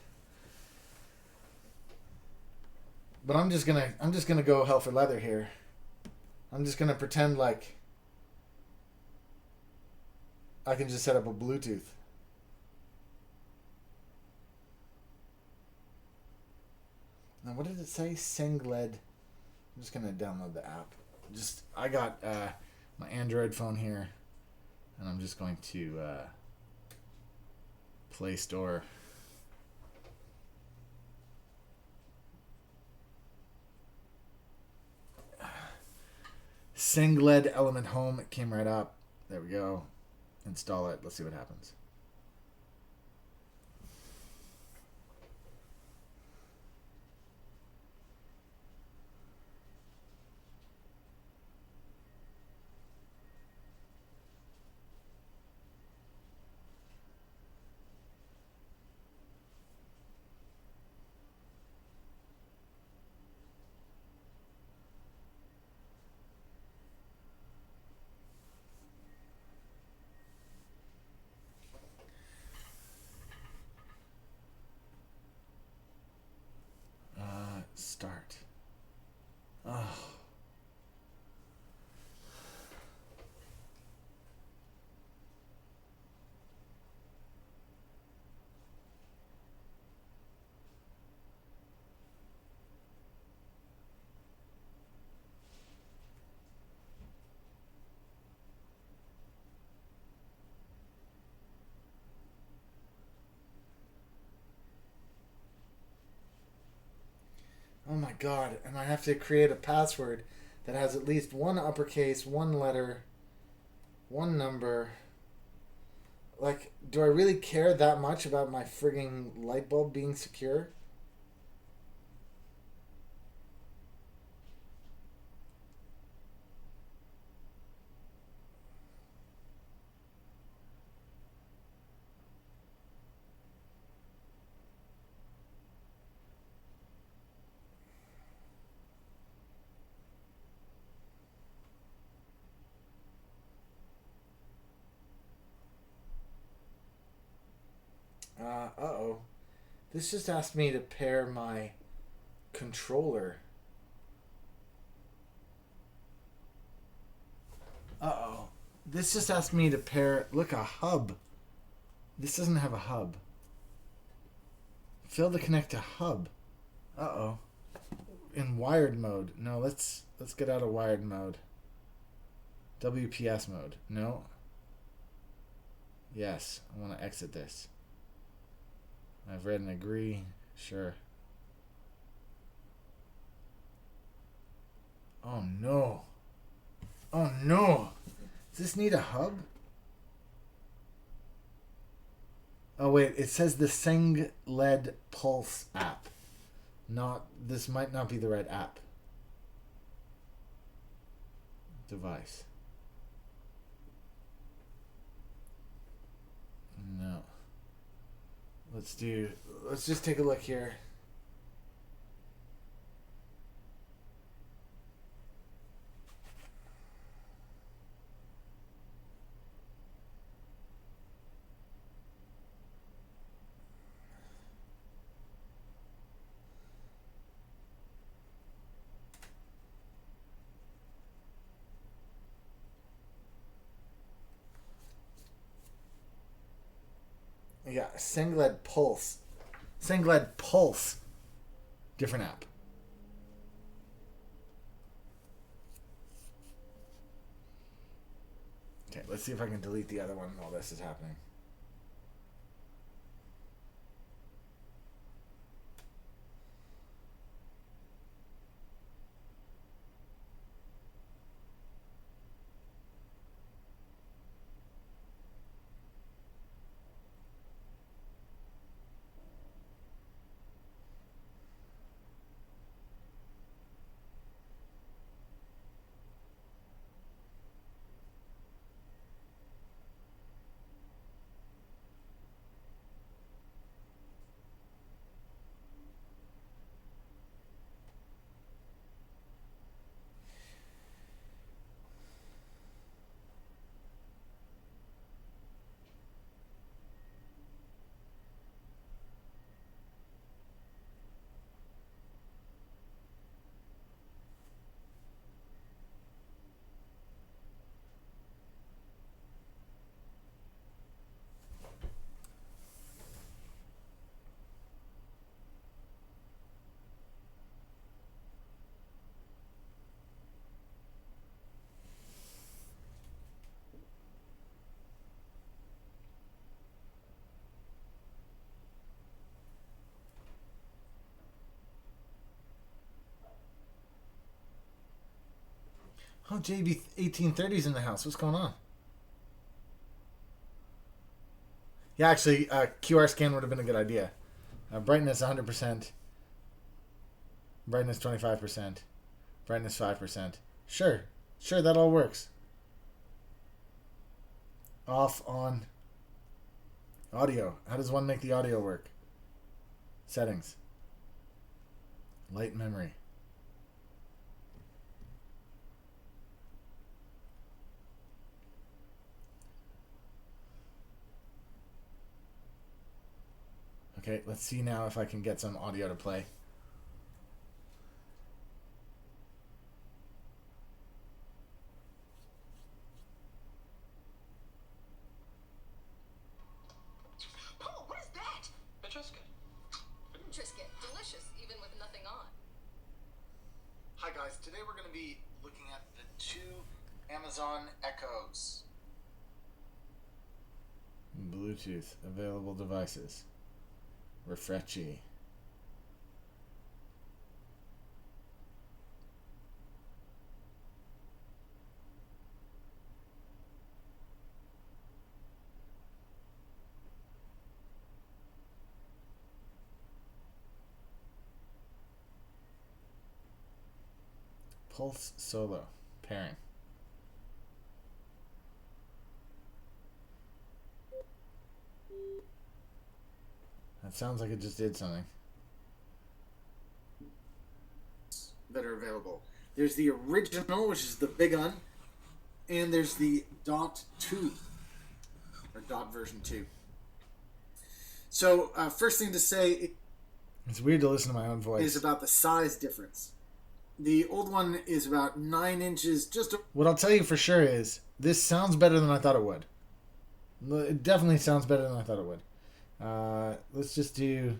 But I'm just gonna go hell for leather here. I'm just gonna pretend like I can just set up a Bluetooth. Now, what did it say? Sengled. I'm just gonna download the app. I got my Android phone here, and I'm just going to Play Store. Sengled Element Home. It came right up. There we go. Install it. Let's see what happens. Start. Oh. Oh my god, and I have to create a password that has at least one uppercase, one letter, one number. Like, do I really care that much about my frigging light bulb being secure? Uh-oh. This just asked me to pair my controller. Uh-oh. This just asked me to pair... Look, a hub. This doesn't have a hub. Fail to connect to hub. Uh-oh. In wired mode. No, let's get out of wired mode. WPS mode. No. Yes, I want to exit this. I've read and agree. Sure. Oh no. Oh no. Does this need a hub? Oh wait, it says the Sengled Pulse app. This might not be the right app. Device. No. Let's just take a look here. Yeah, Sengled Pulse. Sengled Pulse. Different app. Okay, let's see if I can delete the other one while this is happening. Oh, JB 1830's in the house. What's going on? Yeah, actually, QR scan would have been a good idea. Brightness 100%. Brightness 25%. Brightness 5%. Sure, that all works. Off, on. Audio. How does one make the audio work? Settings. Light memory. Okay, let's see now if I can get some audio to play. Paul, what is that? A Triscuit. Triscuit. Delicious, even with nothing on. Hi guys, today we're going to be looking at the 2 Amazon Echoes. Bluetooth, available devices. Refreshy. Pulse Solo pairing. That sounds like it just did something. That are available. There's the original, which is the big one, and there's the Dot 2, or Dot version 2. So, first thing to say, it's weird to listen to my own voice, is about the size difference. The old one is about 9 inches. What I'll tell you for sure is, this sounds better than I thought it would. It definitely sounds better than I thought it would. Let's just do,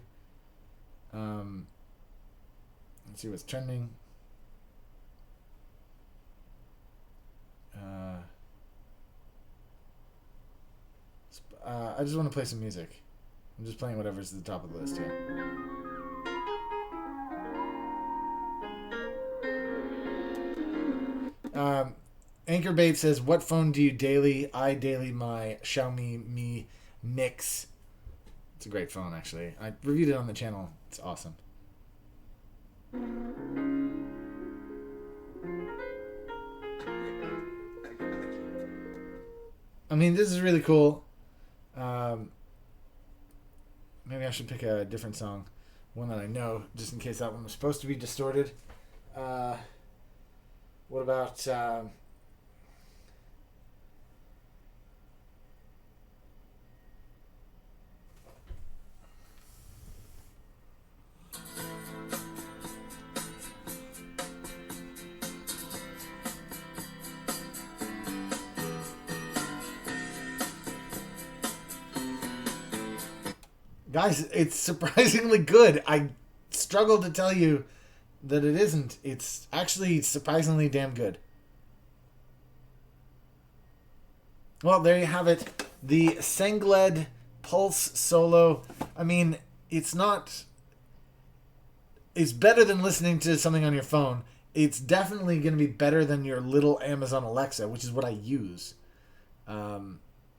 let's see what's trending. I just want to play some music. I'm just playing whatever's at the top of the list here. Anchorbait says, what phone do you daily? I daily my Xiaomi Mi Mix. It's a great phone, actually. I reviewed it on the channel. It's awesome. I mean, this is really cool. Maybe I should pick a different song. One that I know, just in case that one was supposed to be distorted. What about... Guys, it's surprisingly good. I struggle to tell you that it isn't. It's actually surprisingly damn good. Well, there you have it. The Sengled Pulse Solo. I mean, it's not... It's better than listening to something on your phone. It's definitely going to be better than your little Amazon Alexa, which is what I use.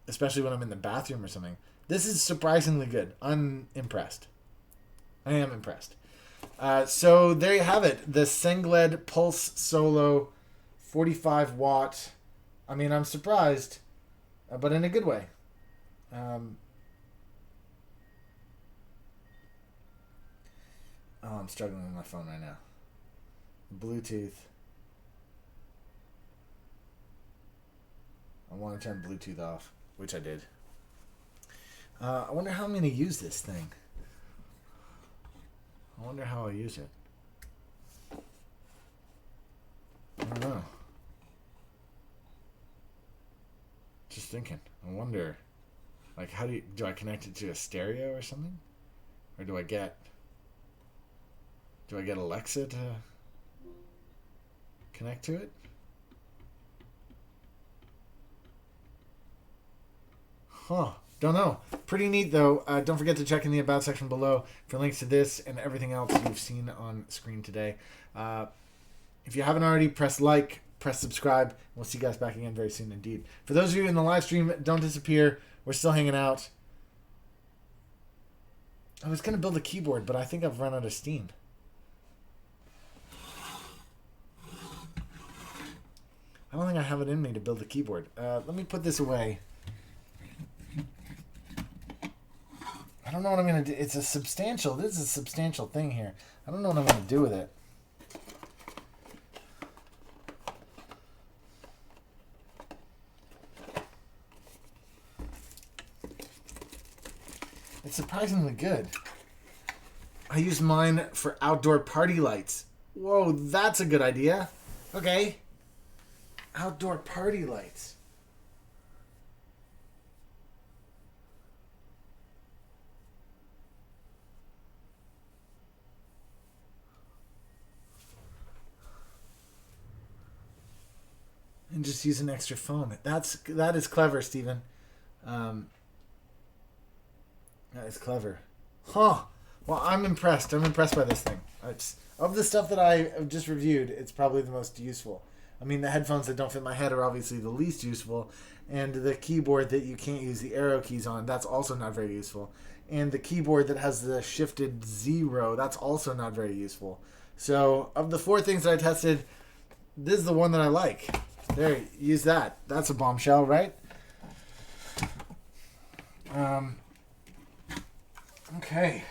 Especially when I'm in the bathroom or something. This is surprisingly good. I'm impressed. I am impressed. So there you have it. The Sengled Pulse Solo 45 watt. I mean, I'm surprised, but in a good way. Oh, I'm struggling with my phone right now. Bluetooth. I want to turn Bluetooth off, which I did. I wonder how I'm going to use this thing. I wonder how I'll use it. I don't know. Just thinking. I wonder, like, how do I connect it to a stereo or something? Or do I get Alexa to connect to it? Huh. Don't know. Pretty neat, though. Don't forget to check in the About section below for links to this and everything else you've seen on screen today. If you haven't already, press like, press subscribe. We'll see you guys back again very soon indeed. For those of you in the live stream, don't disappear. We're still hanging out. I was going to build a keyboard, but I think I've run out of steam. I don't think I have it in me to build a keyboard. Let me put this away. I don't know what I'm going to do. It's a substantial, this is a substantial thing here. I don't know what I'm going to do with it. It's surprisingly good. I use mine for outdoor party lights. Whoa, that's a good idea. Okay. Outdoor party lights. And just use an extra phone. That is clever, Steven. That is clever. Huh. Well, I'm impressed. I'm impressed by this thing. It's, of the stuff that I just reviewed, it's probably the most useful. I mean, the headphones that don't fit my head are obviously the least useful. And the keyboard that you can't use the arrow keys on, that's also not very useful. And the keyboard that has the shifted 0, that's also not very useful. So, of the 4 things that I tested, this is the one that I like. There, use that. That's a bombshell, right? Okay.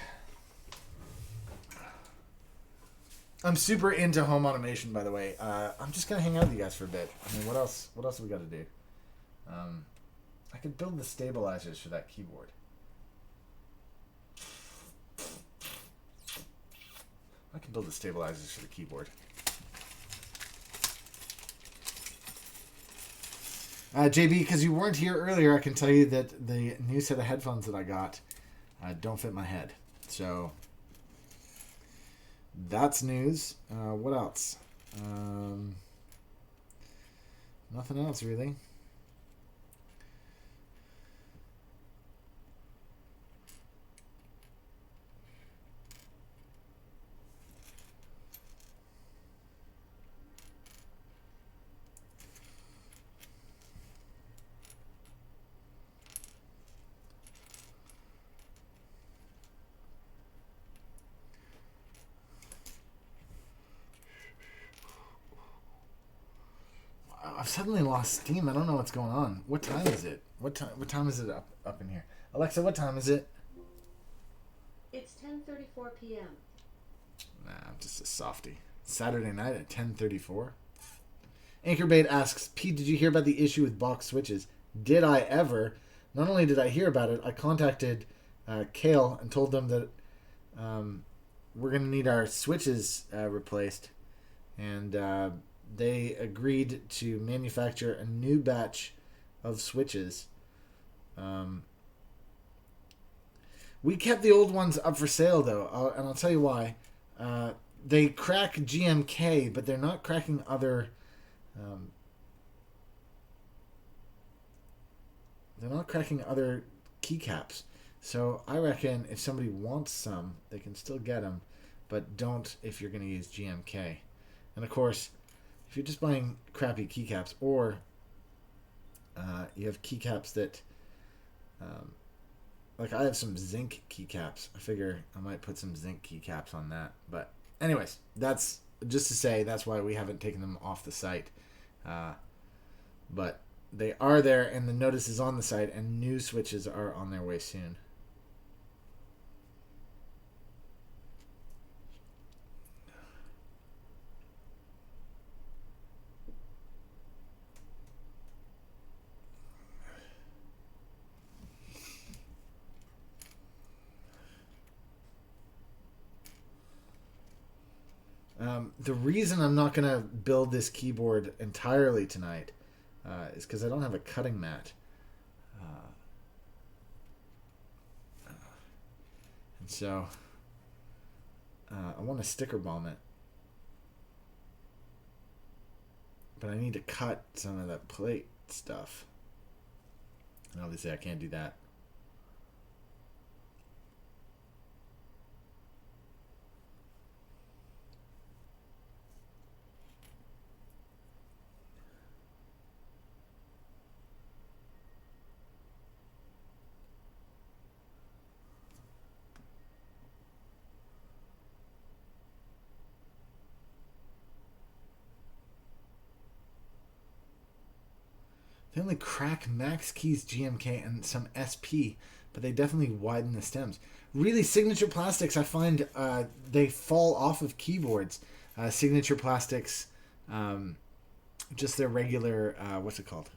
I'm super into home automation, by the way. I'm just gonna hang out with you guys for a bit. I mean, what else have we got to do? I could build the stabilizers for that keyboard. I can build the stabilizers for the keyboard. JB, because you weren't here earlier, I can tell you that the new set of headphones that I got don't fit my head. So that's news. What else? Nothing else, really. I've suddenly lost steam. I don't know what's going on. What time is it? What time is it up in here? Alexa, what time is it? It's 10:34 p.m. Nah, I'm just a softie. Saturday night at 10:34. Anchorbait asks, Pete, did you hear about the issue with box switches? Did I ever? Not only did I hear about it, I contacted Kale and told them that we're going to need our switches replaced. And they agreed to manufacture a new batch of switches. We kept the old ones up for sale, though, and I'll tell you why. They crack GMK, but they're not cracking other... they're not cracking other keycaps. So I reckon if somebody wants some, they can still get them, but don't if you're going to use GMK. And of course, if you're just buying crappy keycaps, or you have keycaps that, like I have some zinc keycaps. I figure I might put some zinc keycaps on that. But anyways, that's just to say that's why we haven't taken them off the site. But they are there, and the notice is on the site, and new switches are on their way soon. The reason I'm not going to build this keyboard entirely tonight is because I don't have a cutting mat. And so I want to sticker bomb it. But I need to cut some of that plate stuff. And obviously I can't do that. They only crack Max Keys GMK and some SP, but they definitely widen the stems. Really, Signature Plastics, I find they fall off of keyboards. Signature Plastics, just their regular, what's it called?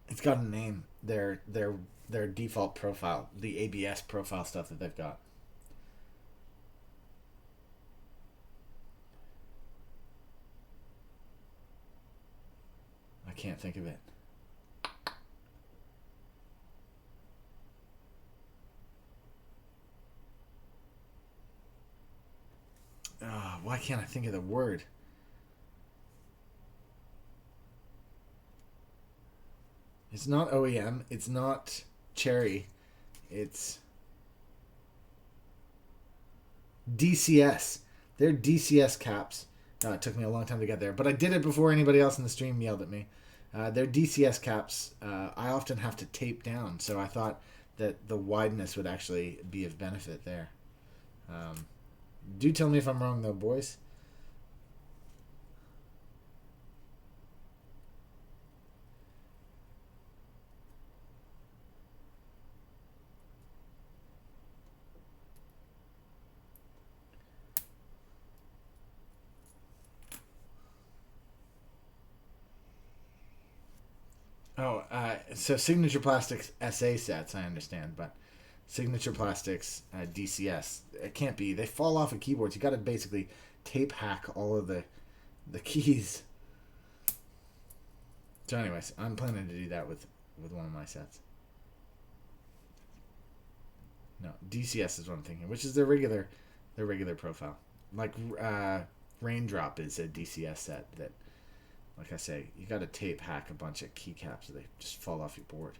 It's got a name. Their default profile, the ABS profile stuff that they've got. I can't think of it. Why can't I think of the word? It's not OEM. It's not Cherry. It's DCS. They're DCS caps. It took me a long time to get there, but I did it before anybody else in the stream yelled at me. They're DCS caps. I often have to tape down, so I thought that the wideness would actually be of benefit there. Do tell me if I'm wrong, though, boys. Oh, so Signature Plastics SA sets, I understand, but Signature Plastics DCS, it can't be. They fall off of keyboards. You got to basically tape hack all of the keys. So, anyways, I'm planning to do that with one of my sets. No, DCS is what I'm thinking, which is their regular profile. Like Raindrop is a DCS set that, like I say, you got to tape hack a bunch of keycaps so they just fall off your board.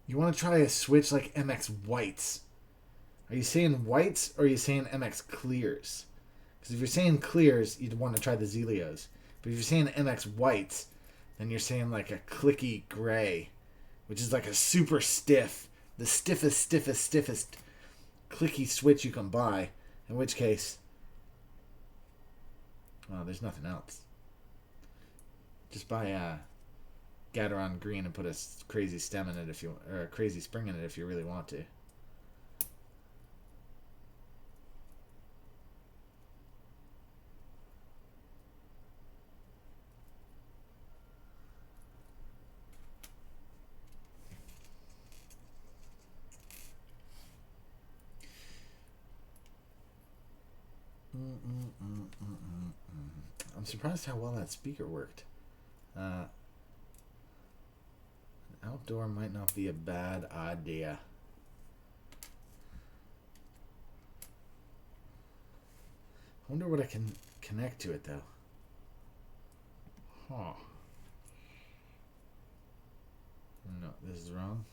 You want to try a switch like MX Whites. Are you saying whites or are you saying MX Clears? Because if you're saying clears, you'd want to try the Zelios. But if you're saying MX Whites, then you're saying like a clicky gray, which is like a super stiff, the stiffest clicky switch you can buy. In which case, well, there's nothing else. Just buy Gateron green and put a crazy stem in it if you, or a crazy spring in it if you really want to. I'm surprised how well that speaker worked. Outdoor might not be a bad idea. I wonder what I can connect to it though. Huh. No, this is wrong.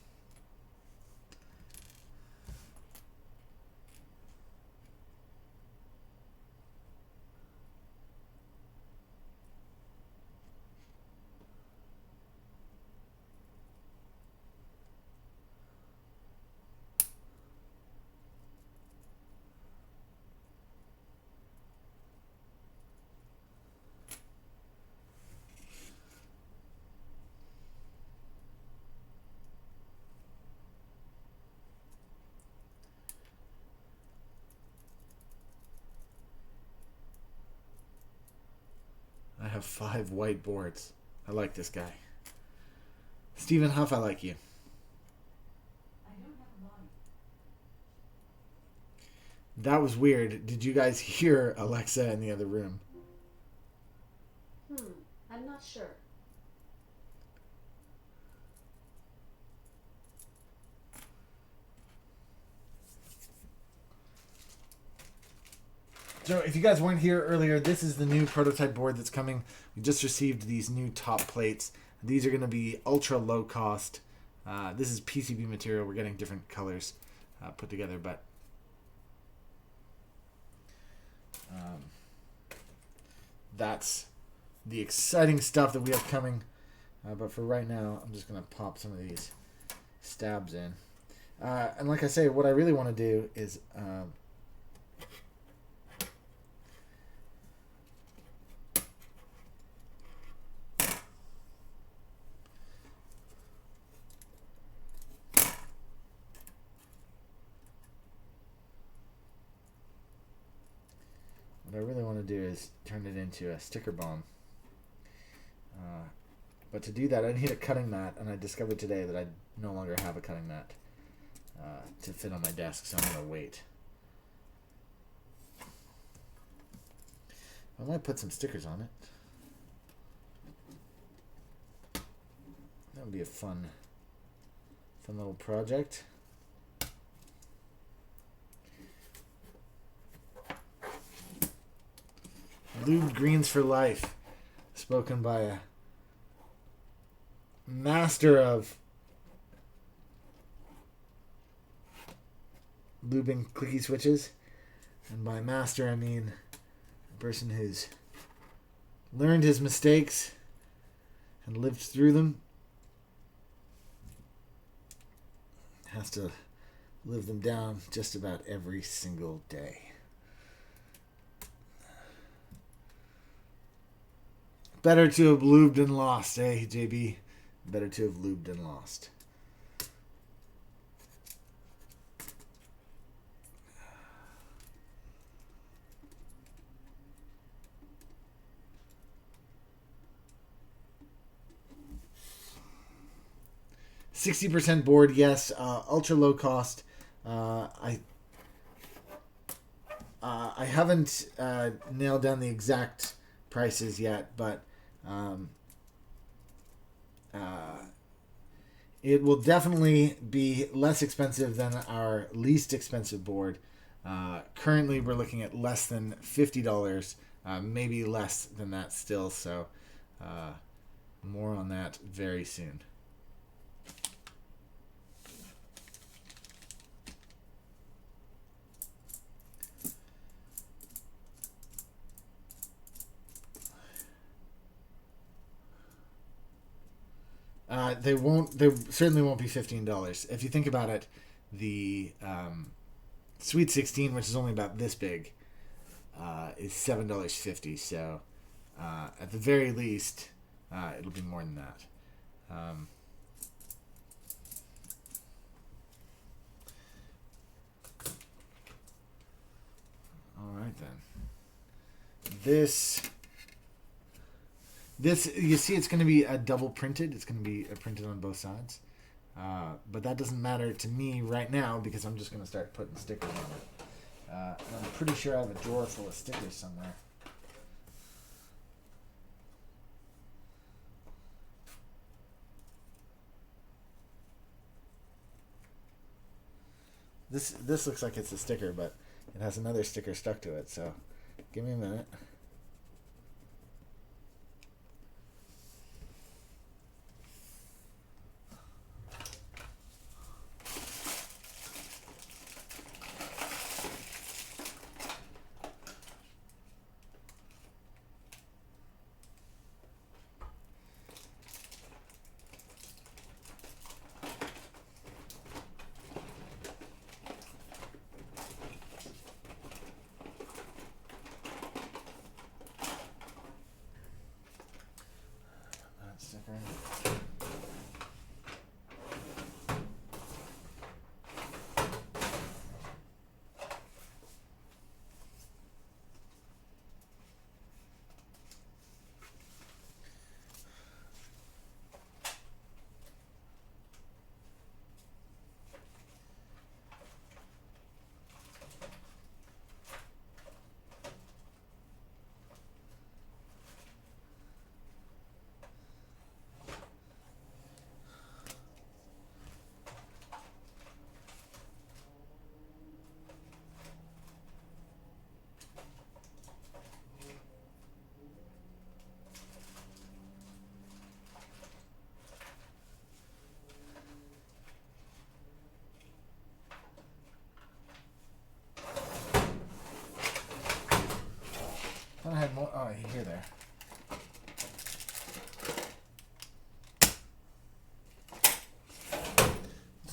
I have 5 whiteboards. I like this guy. Stephen Huff, I like you. I don't have a line. That was weird. Did you guys hear Alexa in the other room? I'm not sure. So if you guys weren't here earlier, this is the new prototype board that's coming. We just received these new top plates. These are going to be ultra low cost. This is PCB material. We're getting different colors put together, but that's the exciting stuff that we have coming. But for right now, I'm just going to pop some of these stabs in. And like I say, what I really want to do is... what I really want to do is turn it into a sticker bomb. But to do that, I need a cutting mat, and I discovered today that I no longer have a cutting mat to fit on my desk, so I'm going to wait. I might put some stickers on it. That would be a fun little project. Lubed greens for life, spoken by a master of lubing clicky switches, and by master I mean a person who's learned his mistakes and lived through them, has to live them down just about every single day. Better to have lubed and lost, eh, JB? Better to have lubed and lost. $60 board, yes. Ultra low cost. I haven't nailed down the exact prices yet, but it will definitely be less expensive than our least expensive board. Currently, we're looking at less than $50, maybe less than that still. So, more on that very soon. They certainly won't be $15. If you think about it, the Sweet 16, which is only about this big, is $7.50. So at the very least, it'll be more than that. All right then. This, you see, it's going to be a double printed. It's going to be printed on both sides. But that doesn't matter to me right now because I'm just going to start putting stickers on it. And I'm pretty sure I have a drawer full of stickers somewhere. This looks like it's a sticker, but it has another sticker stuck to it. So give me a minute. I had more. Oh, here there.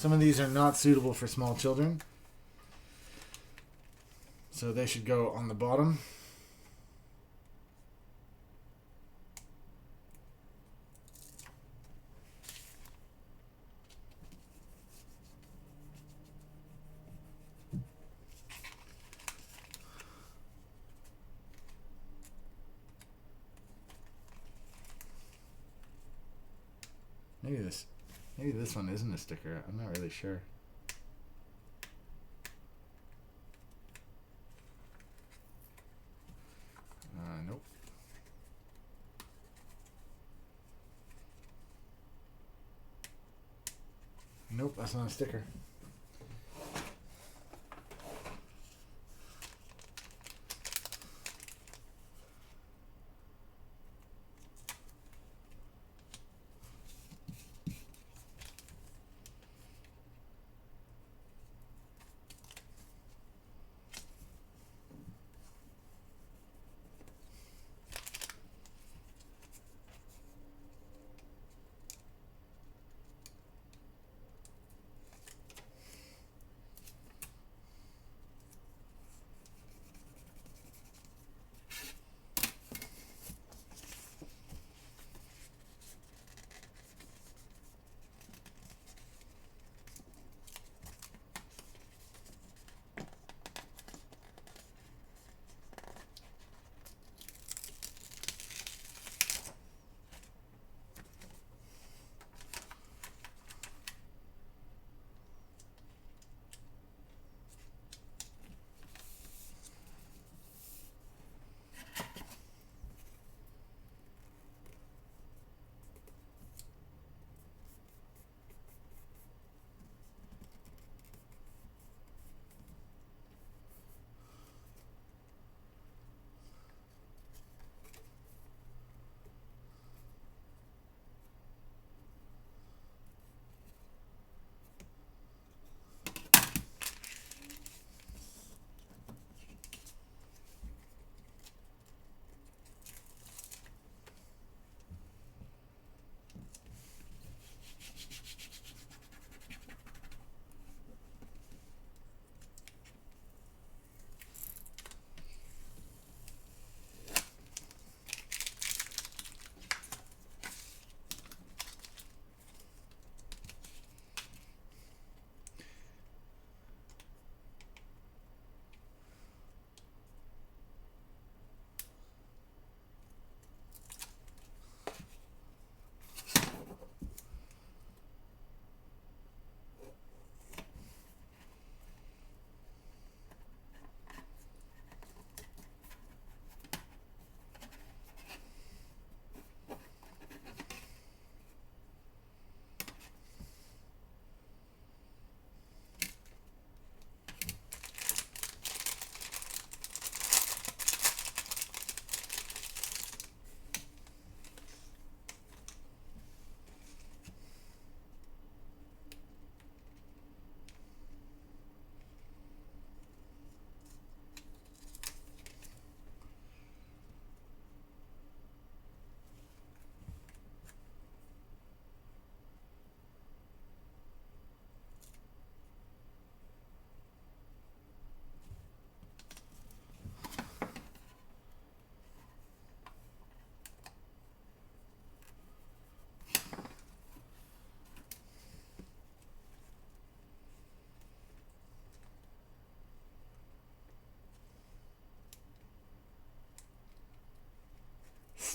Some of these are not suitable for small children, so they should go on the bottom. Maybe this one isn't a sticker. I'm not really sure. Nope. Nope, that's not a sticker.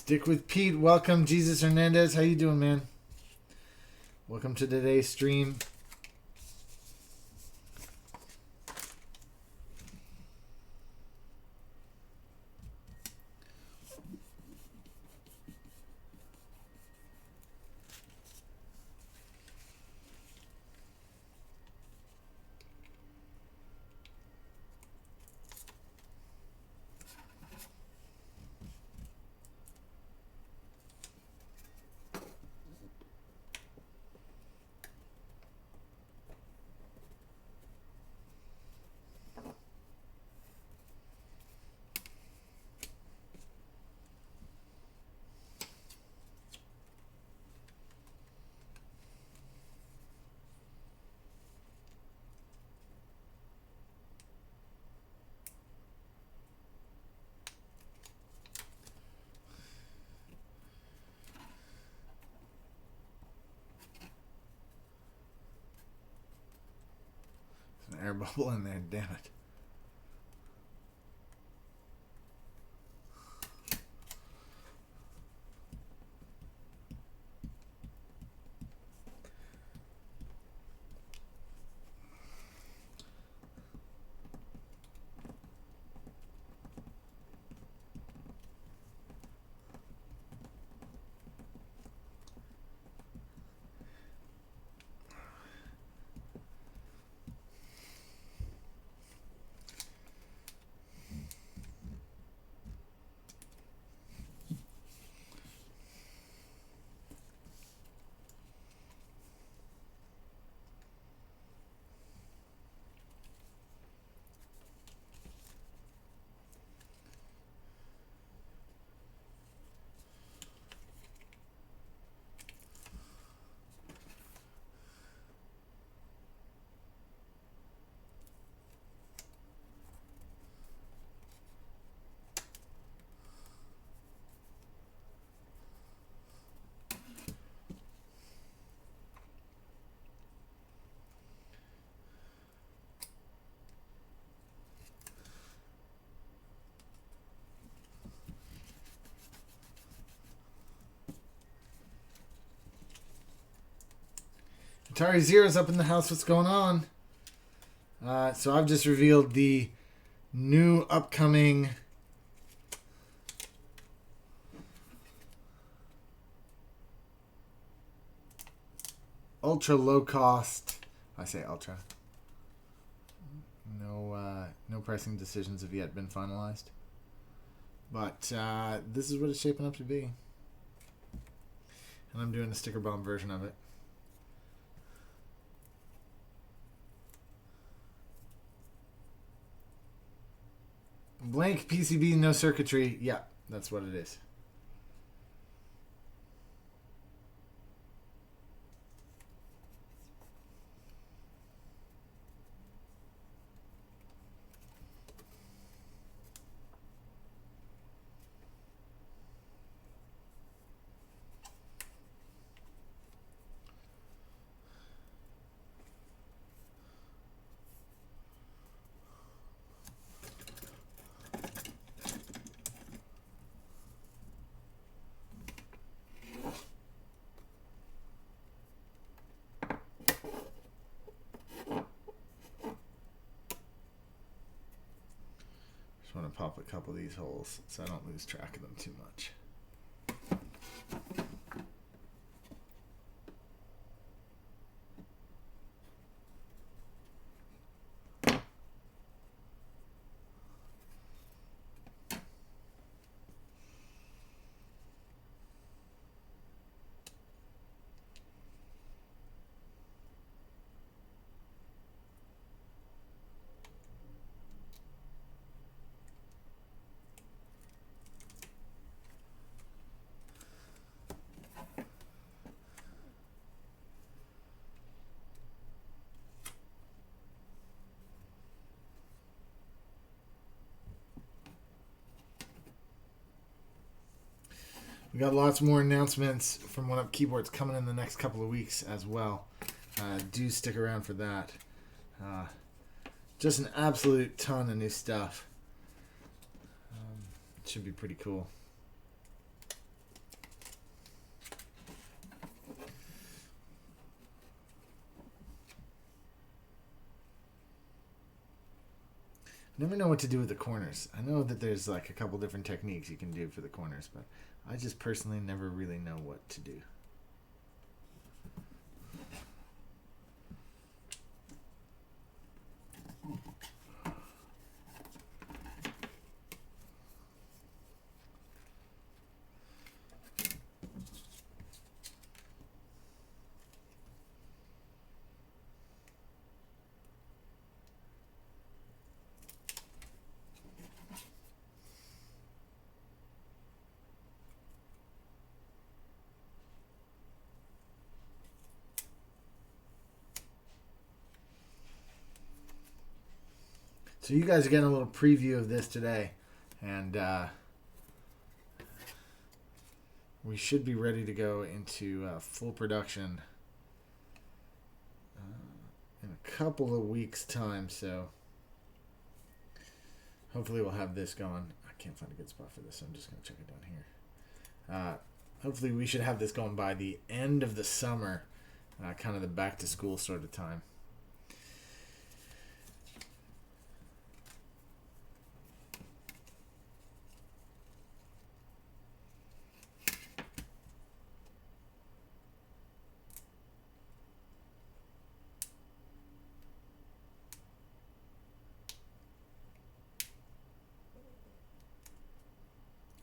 Stick with Pete. Welcome, Jesus Hernandez. How you doing, man? Welcome to today's stream. bubble in there. Damn it. Atari Zero's up in the house. What's going on? So I've just revealed the new upcoming ultra low cost. I say ultra. No pricing decisions have yet been finalized. But this is what it's shaping up to be. And I'm doing a sticker bomb version of it. Blank PCB, no circuitry. Yeah, that's what it is. Just want to pop a couple of these holes so I don't lose track of them too much. We got lots more announcements from 1upkeyboards coming in the next couple of weeks as well. Do stick around for that. Just an absolute ton of new stuff. It should be pretty cool. Never know what to do with the corners. I know that there's like a couple different techniques you can do for the corners, but I just personally never really know what to do. So you guys are getting a little preview of this today, and we should be ready to go into full production in a couple of weeks' time, so hopefully we'll have this going. I can't find a good spot for this, so I'm just going to check it down here. Hopefully we should have this going by the end of the summer, kind of the back-to-school sort of time.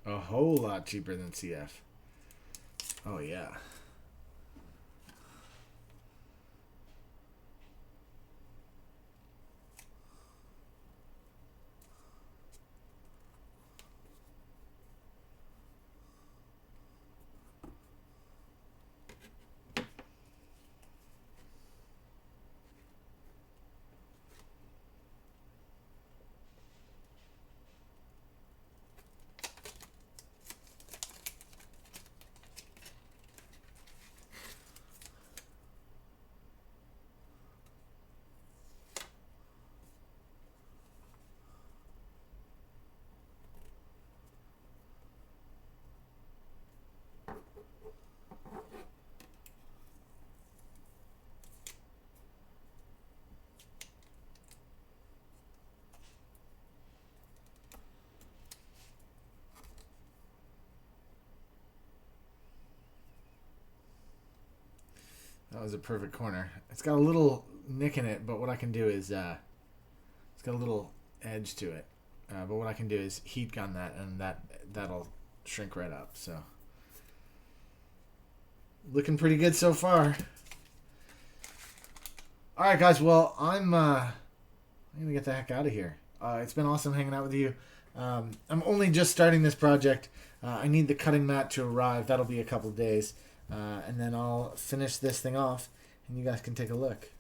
A whole lot cheaper than CF. Oh, yeah. That was a perfect corner. It's got a little nick in it, but what I can do is, it's got a little edge to it. But what I can do is heat gun that, and that'll shrink right up. So, looking pretty good so far. All right, guys. Well, I'm gonna get the heck out of here. It's been awesome hanging out with you. I'm only just starting this project. I need the cutting mat to arrive. That'll be a couple of days. And then I'll finish this thing off, and you guys can take a look.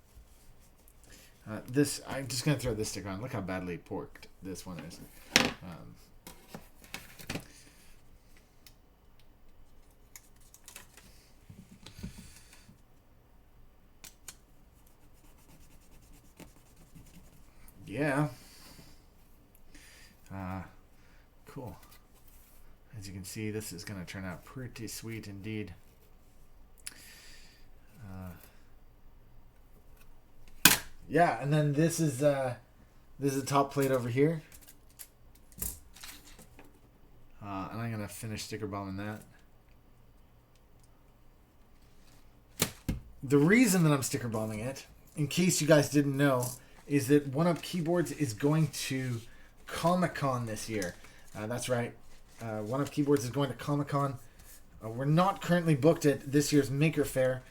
I'm just going to throw this sticker on. Look how badly porked this one is. Yeah. Cool. As you can see, this is going to turn out pretty sweet indeed. Yeah, and then this is a top plate over here. And I'm going to finish sticker bombing that. The reason that I'm sticker bombing it, in case you guys didn't know, is that 1upkeyboards is going to Comic-Con this year. That's right. 1upkeyboards is going to Comic-Con. We're not currently booked at this year's Maker Faire,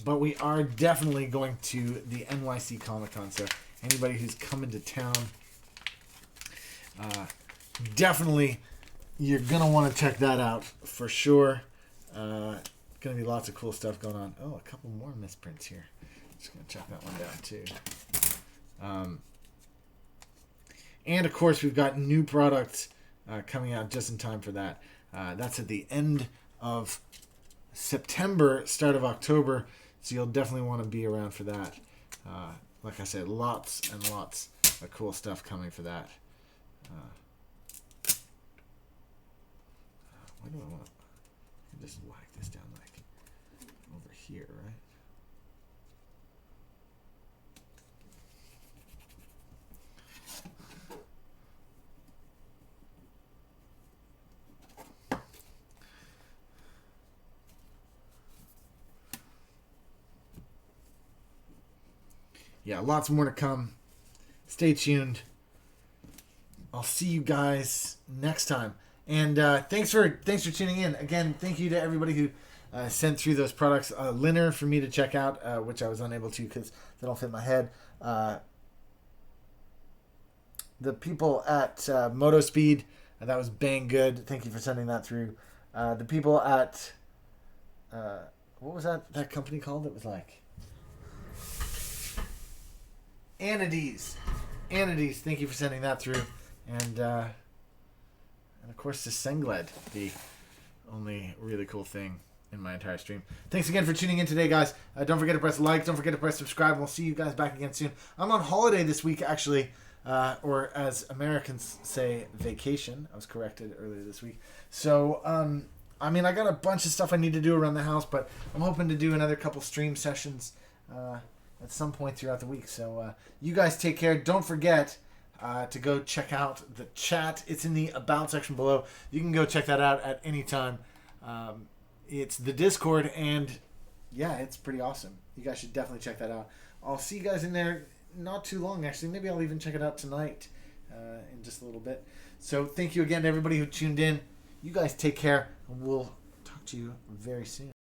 but we are definitely going to the NYC Comic-Con. So anybody who's coming to town, definitely you're going to want to check that out for sure. Going to be lots of cool stuff going on. Oh, a couple more misprints here. Just going to check that one down too. And of course, we've got new products coming out just in time for that. That's at the end of September, start of October. So you'll definitely want to be around for that. Like I said, lots and lots of cool stuff coming for that. Why do I want to just whack this down like over here, right? Yeah, lots more to come. Stay tuned. I'll see you guys next time. And thanks for tuning in. Again, thank you to everybody who sent through those products. Linner for me to check out, which I was unable to because they don't fit my head. The people at Motospeed, that was bang good. Thank you for sending that through. The people at what was that company called? It was like Anides. Thank you for sending that through. And of course the Sengled, the only really cool thing in my entire stream. Thanks again for tuning in today, guys. Don't forget to press like. Don't forget to press subscribe. And we'll see you guys back again soon. I'm on holiday this week, actually. Or as Americans say, vacation. I was corrected earlier this week. So, I mean, I got a bunch of stuff I need to do around the house, but I'm hoping to do another couple stream sessions at some point throughout the week. So, you guys take care. Don't forget to go check out the chat. It's in the About section below. You can go check that out at any time. It's the Discord, and yeah, it's pretty awesome. You guys should definitely check that out. I'll see you guys in there not too long, actually. Maybe I'll even check it out tonight in just a little bit. So thank you again to everybody who tuned in. You guys take care, and we'll talk to you very soon.